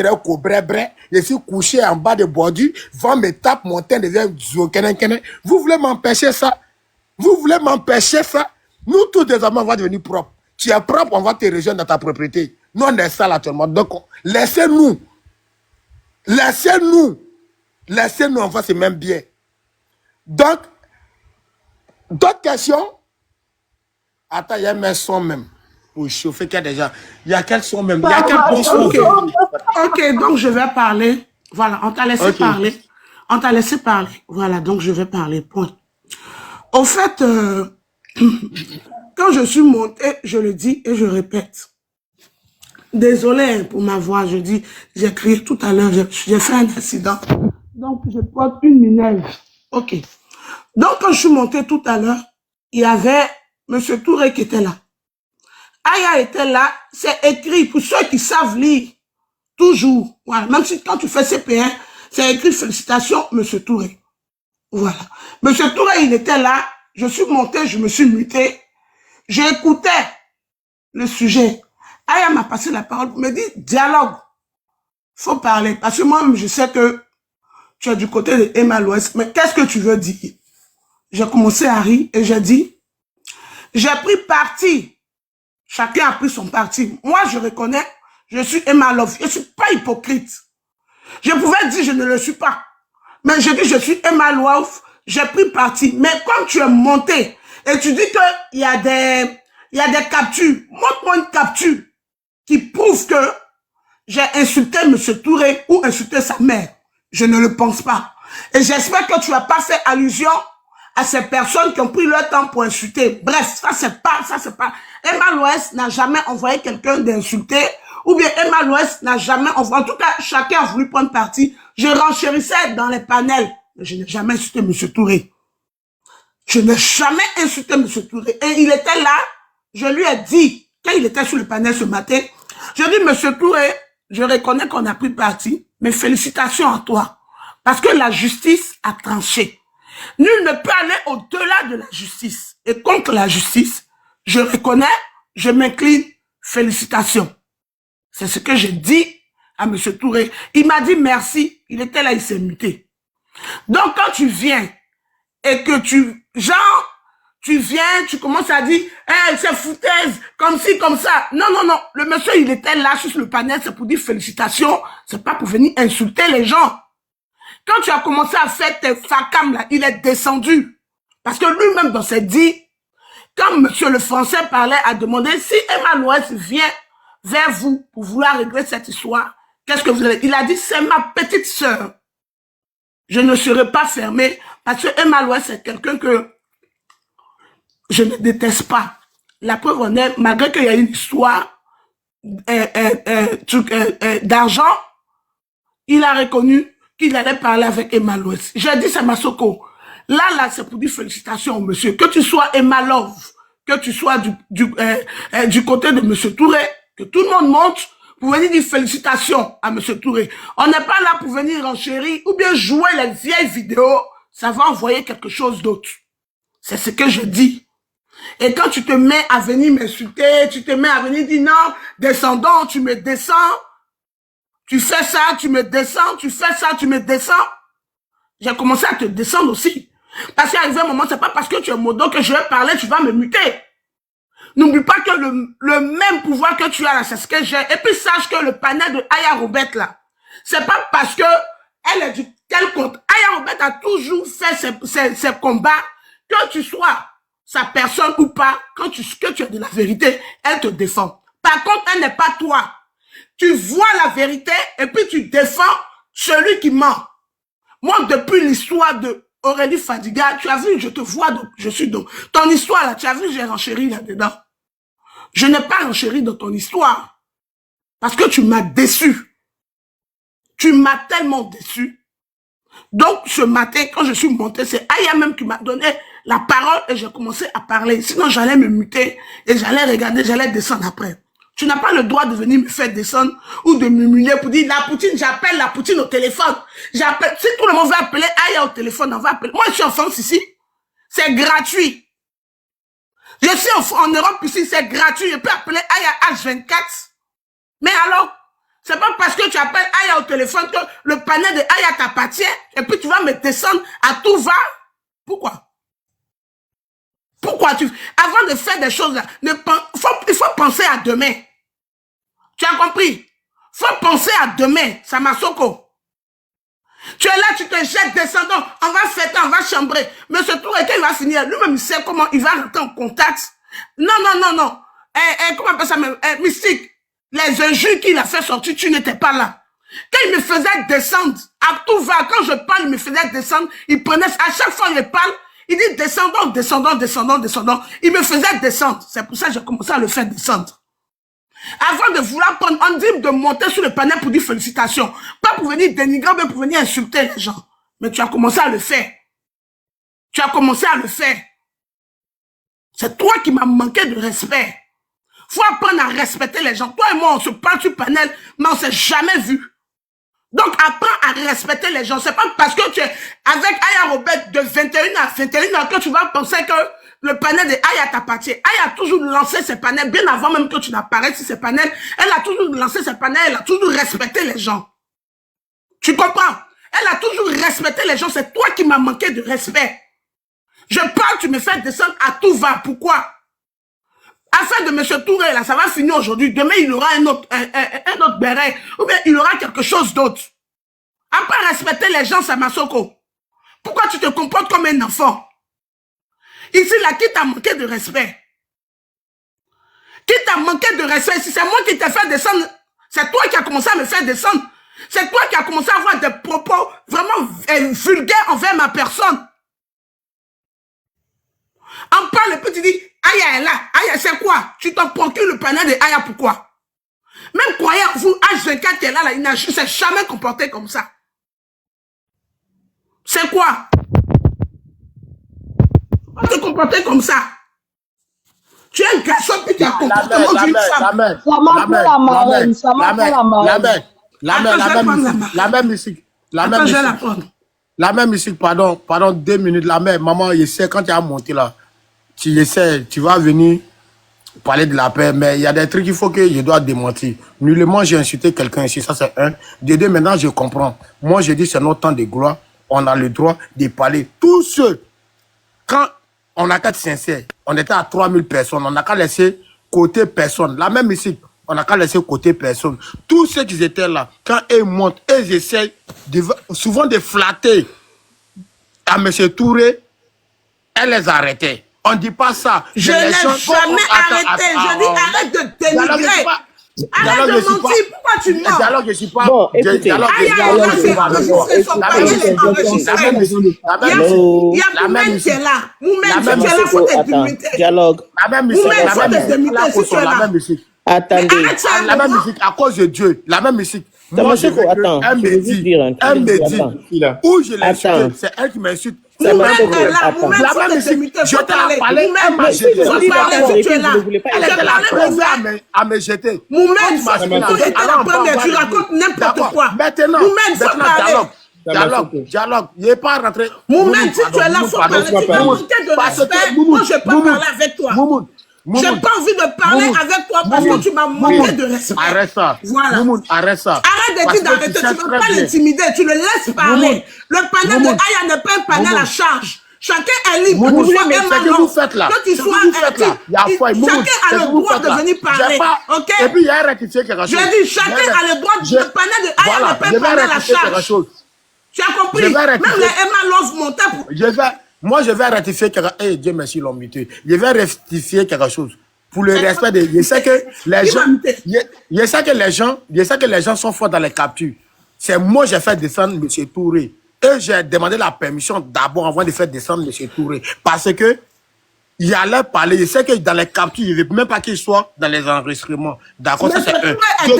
je suis couché en bas de bordu, vent me tape, mon teint devient zokenen. Vous voulez m'empêcher ça? Vous voulez m'empêcher ça? Nous, tous désormais, on va devenir propre. Tu es propre, on va te rejoindre dans ta propriété. Nous, on est sale actuellement. Donc, laissez-nous. Laissez-nous. Laissez-nous, on va se même bien. Donc, d'autres questions? Attends, il y a mes sons même. Pour chauffer qu'il y a déjà. Il y a quel son même? Il y a quel bon son? Ok, donc je vais parler. Voilà, on t'a laissé parler. On t'a laissé parler. Voilà, donc je vais parler. Point. Au fait, quand je suis montée, je le dis et je répète. Désolé pour ma voix, je dis, j'ai crié tout à l'heure, j'ai fait un accident. Donc, je porte une mineige. Ok. Donc, quand je suis montée tout à l'heure, il y avait M. Touré qui était là. Aya était là, c'est écrit pour ceux qui savent lire. Toujours. Voilà. Même si quand tu fais CP1, c'est écrit félicitations, M. Touré. Voilà. M. Touré, il était là. Je suis montée, je me suis mutée. J'ai écouté le sujet. Aya m'a passé la parole pour me dire dialogue. Faut parler. Parce que moi, je sais que tu es du côté de Emma l'Ouest. Mais qu'est-ce que tu veux dire? J'ai commencé à rire et j'ai dit, j'ai pris parti. Chacun a pris son parti. Moi, je reconnais, je suis Emma Love. Je ne suis pas hypocrite. Je pouvais dire, je ne le suis pas. Mais je dis, je suis Emma Love. J'ai pris parti. Mais comme tu es monté et tu dis qu'il y a des captures, montre-moi une capture qui prouve que j'ai insulté M. Touré ou insulté sa mère. Je ne le pense pas. Et j'espère que tu n'as pas fait allusion à ces personnes qui ont pris leur temps pour insulter. Bref, ça c'est pas. Emma l'Ouest n'a jamais envoyé quelqu'un d'insulter, ou bien Emma l'Ouest n'a jamais envoyé. En tout cas, chacun a voulu prendre parti. Je renchérissais dans les panels. Mais je n'ai jamais insulté M. Touré. Je n'ai jamais insulté M. Touré. Et il était là, je lui ai dit, quand il était sur le panel ce matin, je dis, M. Touré, je reconnais qu'on a pris parti, mais félicitations à toi. Parce que la justice a tranché. Nul ne peut aller au-delà de la justice. Et contre la justice, je reconnais, je m'incline, félicitations. C'est ce que j'ai dit à M. Touré. Il m'a dit merci. Il était là, il s'est muté. Donc, quand tu viens et que tu viens, tu commences à dire, hey, c'est foutaise, comme ci, comme ça. Non, non, non. Le monsieur, il était là sur le panel, c'est pour dire félicitations. C'est pas pour venir insulter les gens. Quand tu as commencé à faire tes facams là, il est descendu. Parce que lui-même, dans ses dits, quand monsieur le Français parlait, a demandé si Emma l'Ouest vient vers vous pour vouloir régler cette histoire, qu'est-ce que vous allez? Il a dit, c'est ma petite sœur. Je ne serai pas fermé parce que Emma l'Ouest, c'est quelqu'un que je ne déteste pas. La preuve en est, malgré qu'il y a une histoire d'argent, il a reconnu qu'il allait parler avec Emma l'Ouest. J'ai dit, c'est Masoko. Là, c'est pour dire félicitations, monsieur. Que tu sois Emma Love, que tu sois du côté de monsieur Touré, que tout le monde monte pour venir dire félicitations à monsieur Touré. On n'est pas là pour venir renchérir ou bien jouer les vieilles vidéos. Ça va envoyer quelque chose d'autre. C'est ce que je dis. Et quand tu te mets à venir m'insulter, tu te mets à venir dire non, descendant, tu me descends. Tu fais ça, tu me descends, tu fais ça, tu me descends. J'ai commencé à te descendre aussi. Parce qu'il arrive un moment, c'est pas parce que tu es modo que je vais parler, tu vas me muter. N'oublie pas que le même pouvoir que tu as là, c'est ce que j'ai. Et puis sache que le panel de Aya Robert là, c'est pas parce que elle est du tel compte. Aya Robert a toujours fait ses combats, que tu sois sa personne ou pas, que tu as de la vérité, elle te défend. Par contre, elle n'est pas toi. Tu vois la vérité et puis tu défends celui qui ment. Moi, depuis l'histoire de Aurélie Fadiga, tu as vu, je te vois, je suis dans ton histoire là, tu as vu, j'ai renchéri là-dedans. Je n'ai pas renchéri dans ton histoire parce que tu m'as déçu. Tu m'as tellement déçu. Donc, ce matin, quand je suis montée, c'est Aya même qui m'a donné la parole et j'ai commencé à parler. Sinon, j'allais me muter et j'allais regarder, j'allais descendre après. Tu n'as pas le droit de venir me faire descendre ou de m'humilier pour dire la Poutine, j'appelle la Poutine au téléphone. J'appelle, si tout le monde veut appeler Aya au téléphone, on va appeler. Moi, je suis en France ici. C'est gratuit. Je suis en Europe ici, c'est gratuit. Je peux appeler Aya H24. Mais alors, c'est pas parce que tu appelles Aya au téléphone que le panel de Aya t'appartient et puis tu vas me descendre à tout va. Pourquoi? Pourquoi avant de faire des choses là, il faut penser à demain. Tu as compris? Faut penser à demain, Samasoko. Tu es là, tu te jettes descendant, on va fêter, on va chambrer. Mais ce tour, quand il va finir, lui-même il sait comment il va rentrer en contact. Non. Comment on appelle ça même? Mystique. Les injures qu'il a fait sortir, tu n'étais pas là. Quand il me faisait descendre, à tout va, quand je parle, il me faisait descendre, il prenait, à chaque fois qu'il parle, il dit descendons. Il me faisait descendre. C'est pour ça que j'ai commencé à le faire descendre. Avant de vouloir prendre, on dit de monter sur le panel pour dire félicitations. Pas pour venir dénigrer, mais pour venir insulter les gens. Mais tu as commencé à le faire. C'est toi qui m'as manqué de respect. Faut apprendre à respecter les gens. Toi et moi, on se parle sur le panel, mais on s'est jamais vu. Donc, apprends à respecter les gens. C'est pas parce que tu es avec Aya Robert de 21 à 21 que tu vas penser que le panel de Aya t'appartient. Aya a toujours lancé ses panels, bien avant même que tu n'apparaisses sur ses panels. Elle a toujours lancé ses panels, elle a toujours respecté les gens. Tu comprends? Elle a toujours respecté les gens. C'est toi qui m'as manqué de respect. Je parle, tu me fais descendre à tout va. Pourquoi? Affaire de M. Touré, là, ça va finir aujourd'hui. Demain, il aura un autre béret. Ou bien, il aura quelque chose d'autre. Après respecter les gens, Samasoko. Pourquoi tu te comportes comme un enfant? Ici, là, qui t'a manqué de respect? Qui t'a manqué de respect? Si c'est moi qui t'ai fait descendre, c'est toi qui as commencé à me faire descendre. C'est toi qui as commencé à avoir des propos vraiment vulgaires envers ma personne. On parle et puis tu dis, Aya est là. Aya, c'est quoi? Tu t'en procures le panel de Aya, pourquoi? Même croyant, vous, H24 qui est là, il ne s'est jamais comporté comme ça. C'est quoi? On te comporter comme ça. Tu es un garçon puis tu as comportement d'une femme. Ça m'a pris la marraine. Ça m'a pris la marraine. La même musique. La même musique, pardon, 2 minutes. La même, maman, je sais, quand tu as monté là, tu essaies, tu vas venir parler de la paix, mais il y a des trucs qu'il faut que je dois démentir. Nullement, j'ai insulté quelqu'un ici, ça c'est un. De deux, maintenant, je comprends. Moi, je dis, c'est notre temps de gloire. On a le droit de parler. Tous ceux, quand on a qu'à être sincère, on était à 3000 personnes, on n'a qu'à laisser côté personne. La même musique, on n'a qu'à laisser côté personne. Tous ceux qui étaient là, quand ils montent, ils essayent souvent de flatter à M. Touré, elle les arrêtait. On ne dit pas ça. Je n'ai jamais arrêté. Je dis arrête de dénigrer. Arrête de mentir. Pourquoi tu mens? Dialogue, je ne suis pas. Bon, écoutez. Il y a Moumen qui est là. Moumen, tu es là, faut te démuter. Dialogue. Moumen, faut te démuter si tu es là. Attendez. La même musique, à cause de Dieu. La même musique. Moi, je veux attends, un médit où je l'insulte, c'est elle qui m'insulte. La même musique, je t'ai parlé, elle m'a jeté. Elle était la première à me jeter. Moumen, tu racontes n'importe quoi. Maintenant, dialogue. Il n'est pas rentré. Moumen, si tu es là, il faut parler. Tu vas manquer de respect. Moi, je ne vais pas parler avec toi. J'ai pas envie de parler avec toi parce que tu m'as manqué de respect. Arrête ça. Voilà. Arrête ça. Arrête de dire d'arrêter. Tu ne peux pas l'intimider. Tu le laisses parler. Le panel de Aya n'est pas un panel à charge. Chacun est libre. Chacun a le droit de venir parler. Ok? Et puis il y a rectifié quelque chose. Je dis chacun a le droit. Le panel de Aya n'est pas un panel à charge. Tu as compris? Même les Emma Love montaient. Moi, je vais rectifier quelque chose. Eh, Dieu merci, l'homme. Je vais rectifier quelque chose. Pour le respect de. Je sais que les gens. Je sais que les gens sont forts dans les captures. C'est moi, j'ai fait descendre M. Touré. Et j'ai demandé la permission d'abord avant de faire descendre M. Touré. Parce que. Il allait parler. Je sais que dans les captures, il ne veut même pas qu'il soit dans les enregistrements. D'accord, ça c'est un. On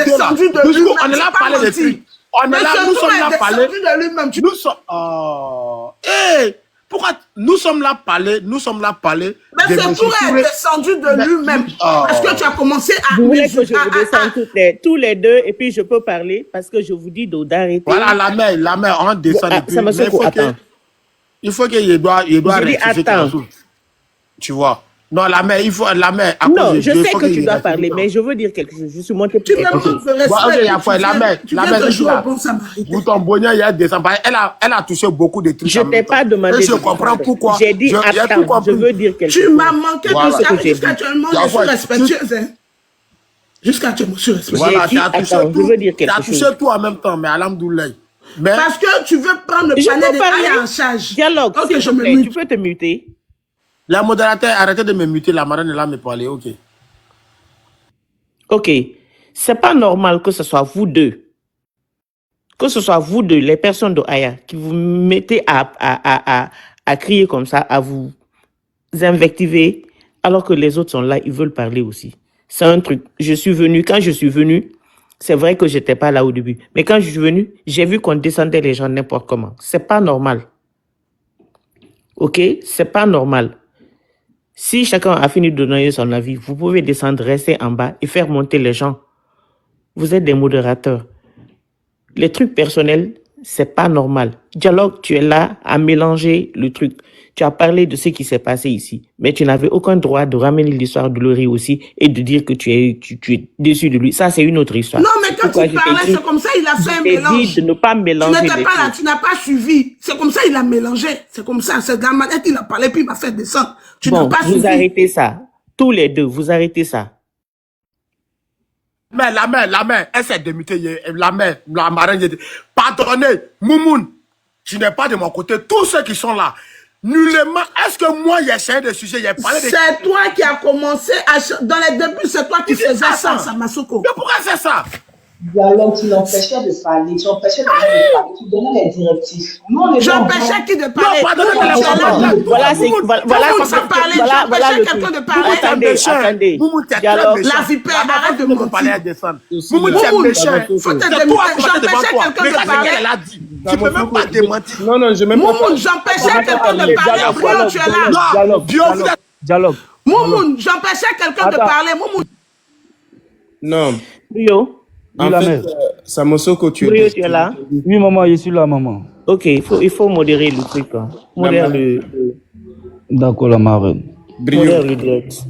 est là à parler de trucs. On est Mais là, ce nous tour sommes là est parler. descendu de lui-même. Nous sommes. Oh. Hey, pourquoi nous sommes là parler? Nous sommes là parler. Mais ce tour est descendu de lui-même. Parce que tu as commencé à. Vous voulez que je vous descende tous les deux et puis je peux parler parce que je vous dis d'arrêter. Voilà, la mère, on descend. Ça me il faut qu'il doit rectifier quelque chose. Tu vois. Non, la mère, non, je sais que tu dois parler, mais je veux dire quelque chose. Je suis montée pour quelque chose. La mère, vous ton bonheur, il y a des enfants. Elle a touché beaucoup de trucs. Je t'ai pas demandé. Je comprends pourquoi. J'ai dit attends, je veux dire quelque chose. Tu m'as manqué jusqu'à actuellement, je suis respectueuse. Jusqu'à actuellement, je suis respectueuse. Voilà, tu as touché tout en même temps, mais alhamdoulilah. Parce que tu veux prendre le panel de Aya en charge. Dialogue, ok, je me mute. Tu peux te muter. La modérateur, arrêtez de me muter, la marraine est là, me parler, ok. Ok. C'est pas normal que ce soit vous deux. Que ce soit vous deux, les personnes de Aya, qui vous mettez à crier comme ça, à vous invectiver, alors que les autres sont là, ils veulent parler aussi. C'est un truc. Quand je suis venu, c'est vrai que j'étais pas là au début. Mais quand je suis venu, j'ai vu qu'on descendait les gens n'importe comment. C'est pas normal. Ok? C'est pas normal. Si chacun a fini de donner son avis, vous pouvez descendre, rester en bas et faire monter les gens. Vous êtes des modérateurs. Les trucs personnels, c'est pas normal. Dialogue, tu es là à mélanger le truc. Tu as parlé de ce qui s'est passé ici, mais tu n'avais aucun droit de ramener l'histoire de Laurie aussi et de dire que tu es déçu de lui. Ça, c'est une autre histoire. Non, mais quand tu parlais, c'est comme ça, il a fait un mélange. Dit de ne pas mélanger. Tu n'étais pas là, tu n'as pas suivi. C'est comme ça, il a mélangé. C'est comme ça, c'est de la manette, il a parlé, puis il m'a fait descendre. Tu n'as pas suivi. Vous arrêtez ça. Tous les deux, vous arrêtez ça. Mais la mère, elle s'est démutée. La marraine, pardonnez, Moumoun, tu n'es pas de mon côté. Tous ceux qui sont là, nullement, est-ce que moi, j'ai essayé de sujet, j'ai parlé de... C'est toi qui as commencé dans les débuts, c'est toi qui faisais ça, Samasoko. Mais pourquoi c'est ça? Dialogue, tu l'empêchais de parler, tu empêchais de parler, tu donnais les directives. J'empêchais qui de parler? J'empêchais quelqu'un de parler. Attendez. La vipère, arrête de me parler à descendre. J'empêchais quelqu'un de parler. Tu peux même pas démentir. Non, je même pas. Moumoun, j'empêchais quelqu'un de parler. Brio, tu es là. Dialogue. Moumoun, j'empêchais quelqu'un de parler. Moumoun. Non. Brio. En fait, Samosoko, tu es là? Oui, maman, je suis là, maman. Ok, il faut modérer le truc. Hein. Modère le... D'accord, la marraine. Modère le direct.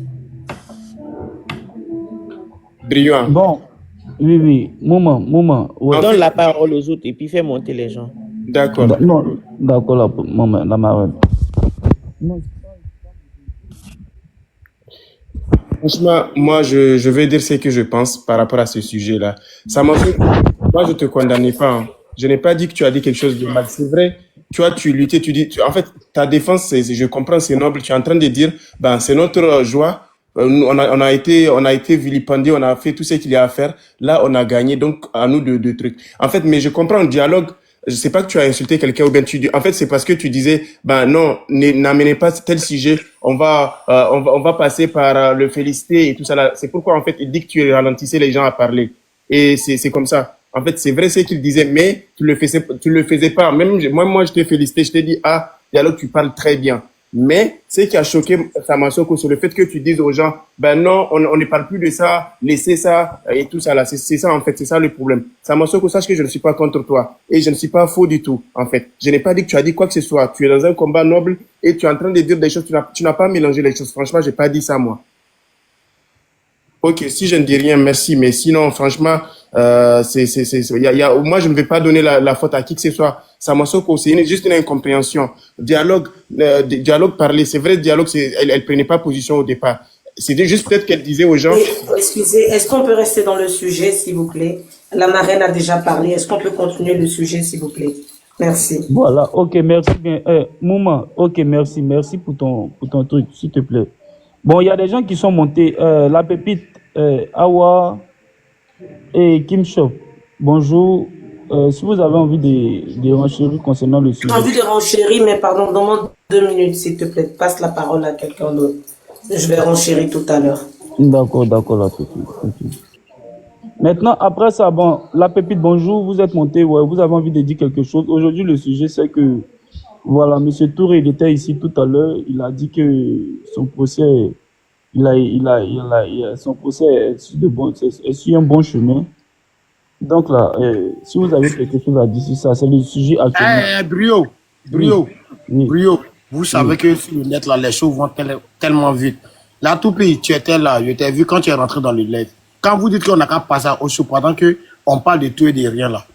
Brillant. Bon, oui, maman. Ouais. Donne la parole aux autres et puis fais monter les gens. D'accord. Non, d'accord, la marraine. Non. Franchement, moi, je vais dire ce que je pense par rapport à ce sujet-là. Moi, je te condamne pas. Hein. Je n'ai pas dit que tu as dit quelque chose de mal. C'est vrai. Tu vois, tu luttais, en fait, ta défense, je comprends, c'est noble. Tu es en train de dire, c'est notre joie. On a été vilipendé, on a fait tout ce qu'il y a à faire. Là, on a gagné. Donc, à nous de trucs. En fait, mais je comprends le dialogue. Je sais pas que tu as insulté quelqu'un ou bien en fait, c'est parce que tu disais, non, n'amenez pas tel sujet. On va passer par le féliciter et tout ça là. C'est pourquoi, en fait, il dit que tu ralentissais les gens à parler. Et c'est comme ça. En fait, c'est vrai ce qu'il disait, mais tu le faisais pas. Même moi, je t'ai félicité, je t'ai dit, dialogue, tu parles très bien. Mais ce qui a choqué Samasoko, c'est le fait que tu dises aux gens, non, on ne parle plus de ça, laissez ça et tout ça là. C'est ça en fait, c'est ça le problème. Samasoko, sache que je ne suis pas contre toi et je ne suis pas faux du tout en fait. Je n'ai pas dit que tu as dit quoi que ce soit. Tu es dans un combat noble et tu es en train de dire des choses. Tu n'as pas mélangé les choses. Franchement, j'ai pas dit ça moi. Ok, si je ne dis rien, merci. Mais sinon, franchement, moi, je ne vais pas donner la faute à qui que ce soit. Samasoko, c'est juste une incompréhension. Dialogue, parler. C'est vrai, dialogue, elle prenait pas position au départ. C'était juste peut-être qu'elle disait aux gens. Excusez, est-ce qu'on peut rester dans le sujet, s'il vous plaît? La marraine a déjà parlé. Est-ce qu'on peut continuer le sujet, s'il vous plaît? Merci. Voilà, ok, merci bien. Mouma, ok, merci pour ton truc, s'il te plaît. Bon, il y a des gens qui sont montés. La pépite, Awa et Kim Shop. Bonjour. Si vous avez envie de renchérir concernant le sujet. J'ai envie de renchérir, mais pardon, demande 2 minutes, s'il te plaît. Passe la parole à quelqu'un d'autre. Je vais renchérir tout à l'heure. D'accord, la pépite. Maintenant, après ça, bon, la pépite, bonjour, vous êtes monté, ouais, vous avez envie de dire quelque chose. Aujourd'hui, le sujet, c'est que, voilà, M. Touré, il était ici tout à l'heure, il a dit que son procès, son procès est sur un bon chemin. Donc là, si vous avez quelque chose à dire sur ça, c'est le sujet actuellement. Brio, Oui. Brio, vous savez Oui. que sur le net, là, les choses vont tellement vite. Là, tout pays, tu étais là, je t'ai vu quand tu es rentré dans le live. Quand vous dites qu'on n'a qu'à passer au show pendant qu'on parle de tout et de rien, là,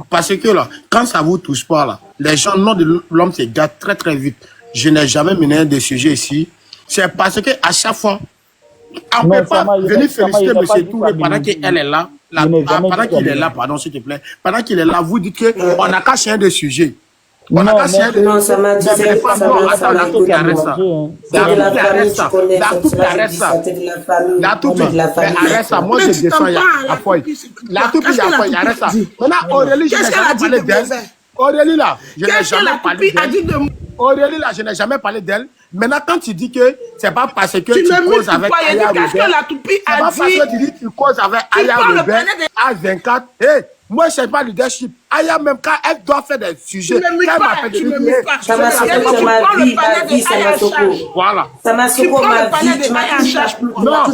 parce que là, quand ça vous touche pas, là, les gens, le nom de l'homme se gâte très très vite. Je n'ai jamais mené des sujets ici. C'est parce que à chaque fois, on ne peut pas venir féliciter M. Touré pendant qu'elle est là. Pendant qu'il est là, pardon, s'il te plaît. Pendant qu'il est là, vous dites qu'on n'a qu'à changer de sujet. On n'a qu'à changer de sujet. Non, ça m'a dit, c'est pas bon. Attends, la tout arrête ça. La tout arrête ça. La tout arrête ça. La tout arrête ça. Moi, je descends, il y a Foy. La tout arrête ça. Maintenant, Aurélie, je n'ai jamais parlé d'elle. Aurélie, là, je n'ai jamais parlé d'elle. Aurélie, là, je n'ai jamais parlé d'elle. Maintenant, quand tu dis que c'est pas parce que tu causes avec Aya Robert, c'est pas parce que tu dis que tu causes avec Aya Robert, A24, moi, je ne sais pas leadership. Aya, même quand elle doit faire des sujets, quand elle m'appelle de lui, ça m'a sauvé ma vie, ça m'a sauvé. Voilà. Ça m'a sauvé ma vie, tu m'as dit, non,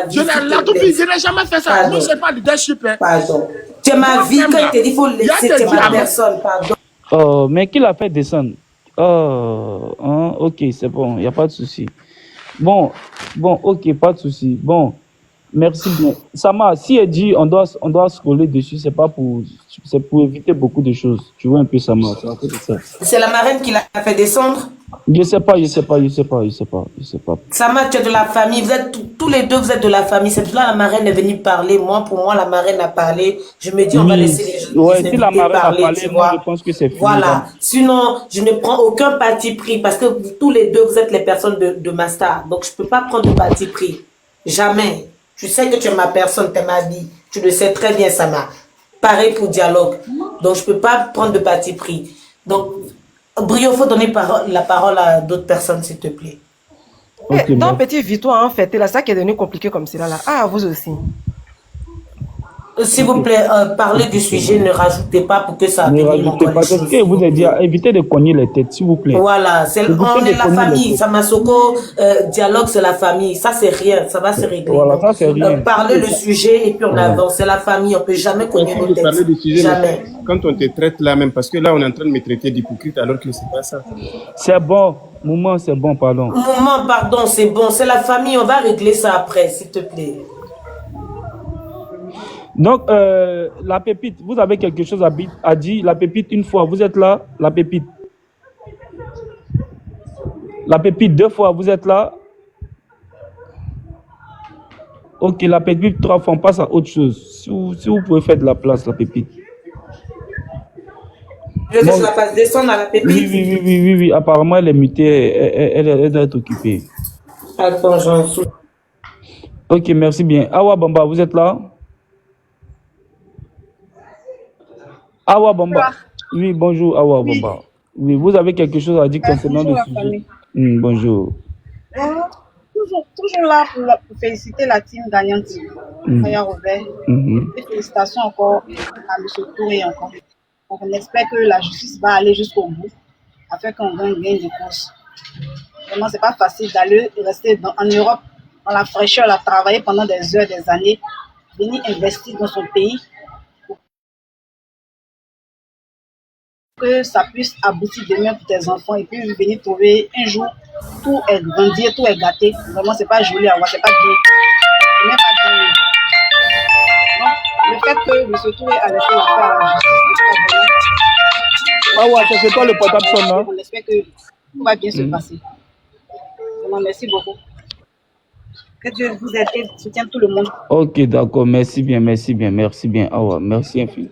je n'ai jamais fait ça. Moi, je ne sais pas leadership. Pardon. Tu ma vie, quand il te dit qu'il faut laisser, c'est ma personne, pardon. Oh, mais qui l'a fait descendre? Oh, hein, ok, c'est bon, il n'y a pas de souci. Bon, ok, pas de souci. Bon, merci bien. Sama, si elle dit on doit scroller dessus, c'est pour éviter beaucoup de choses. Tu vois un peu Sama, c'est un peu de ça. C'est la marraine qui l'a fait descendre? Je sais pas. Sama, tu es de la famille, vous êtes tous les deux, vous êtes de la famille. C'est pour là que la marraine est venue parler. Pour moi, la marraine a parlé. Je me dis, on va laisser les gens si la marraine a parlé, moi, je pense que c'est fini. Voilà. Sinon, je ne prends aucun parti pris parce que tous les deux, vous êtes les personnes de ma star. Donc, je peux pas prendre de parti pris. Jamais. Tu sais que tu es ma personne, tu es ma vie. Tu le sais très bien, Sama. Pareil pour dialogue. Donc, je peux pas prendre de parti pris. Donc, Brio, il faut donner la parole à d'autres personnes, s'il te plaît. Okay, dans Petit Victoire, en fait, c'est ça qui est devenu compliqué comme cela là. Ah, vous aussi. S'il vous plaît, parlez du sujet, ne rajoutez pas pour que ça... Ne rajoutez pas, c'est ce que vous avez dit, évitez de cogner les têtes, s'il vous plaît. Voilà, on est la famille, Samasoko, dialogue, c'est la famille, ça c'est rien, ça va se régler. Voilà, ça c'est rien. Parlez le sujet et puis on avance, c'est la famille, on ne peut jamais cogner nos têtes. Jamais. Quand on te traite là même, parce que là on est en train de me traiter d'hypocrite alors que c'est pas ça. C'est bon, Maman, c'est bon, pardon. Maman, pardon, c'est bon, c'est la famille, on va régler ça après, s'il te plaît. Donc, la pépite, vous avez quelque chose à dire. La pépite, une fois, vous êtes là. La pépite. La pépite, 2 fois, vous êtes là. Ok, la pépite, 3 fois, on passe à autre chose. Si vous pouvez faire de la place, la pépite. Je veux que je la fasse descendre à la pépite. Oui. Apparemment, elle est mutée. Elle doit être occupée. Attends, j'en suis. Ok, merci bien. Awa Bamba, vous êtes là? Awa Bamba. Oui, bonjour, Awa Bamba. Oui, vous avez quelque chose à dire concernant le sujet? Bonjour. Toujours là pour féliciter la team gagnante, Aya Robert. Et félicitations encore à M. Touré encore. Donc, on espère que la justice va aller jusqu'au bout afin qu'on gagne de cause. Vraiment, c'est pas facile d'aller rester en Europe, dans la fraîcheur, à travailler pendant des heures, des années, venir investir dans son pays pour que ça puisse aboutir demain pour tes enfants et puis venir trouver un jour tout est grandi, tout est gâté. Vraiment, c'est pas joli à voir, c'est pas bien. C'est même pas bien. Donc, le fait que M. Touré a laissé l'affaire à la justice, c'est pas bien. Ah ouais, c'est toi le portable sonne, hein? On espère que tout va bien se passer. Vraiment, merci beaucoup. Que Dieu vous aide et soutienne tout le monde. Ok, d'accord, merci bien. Ah ouais, merci infiniment.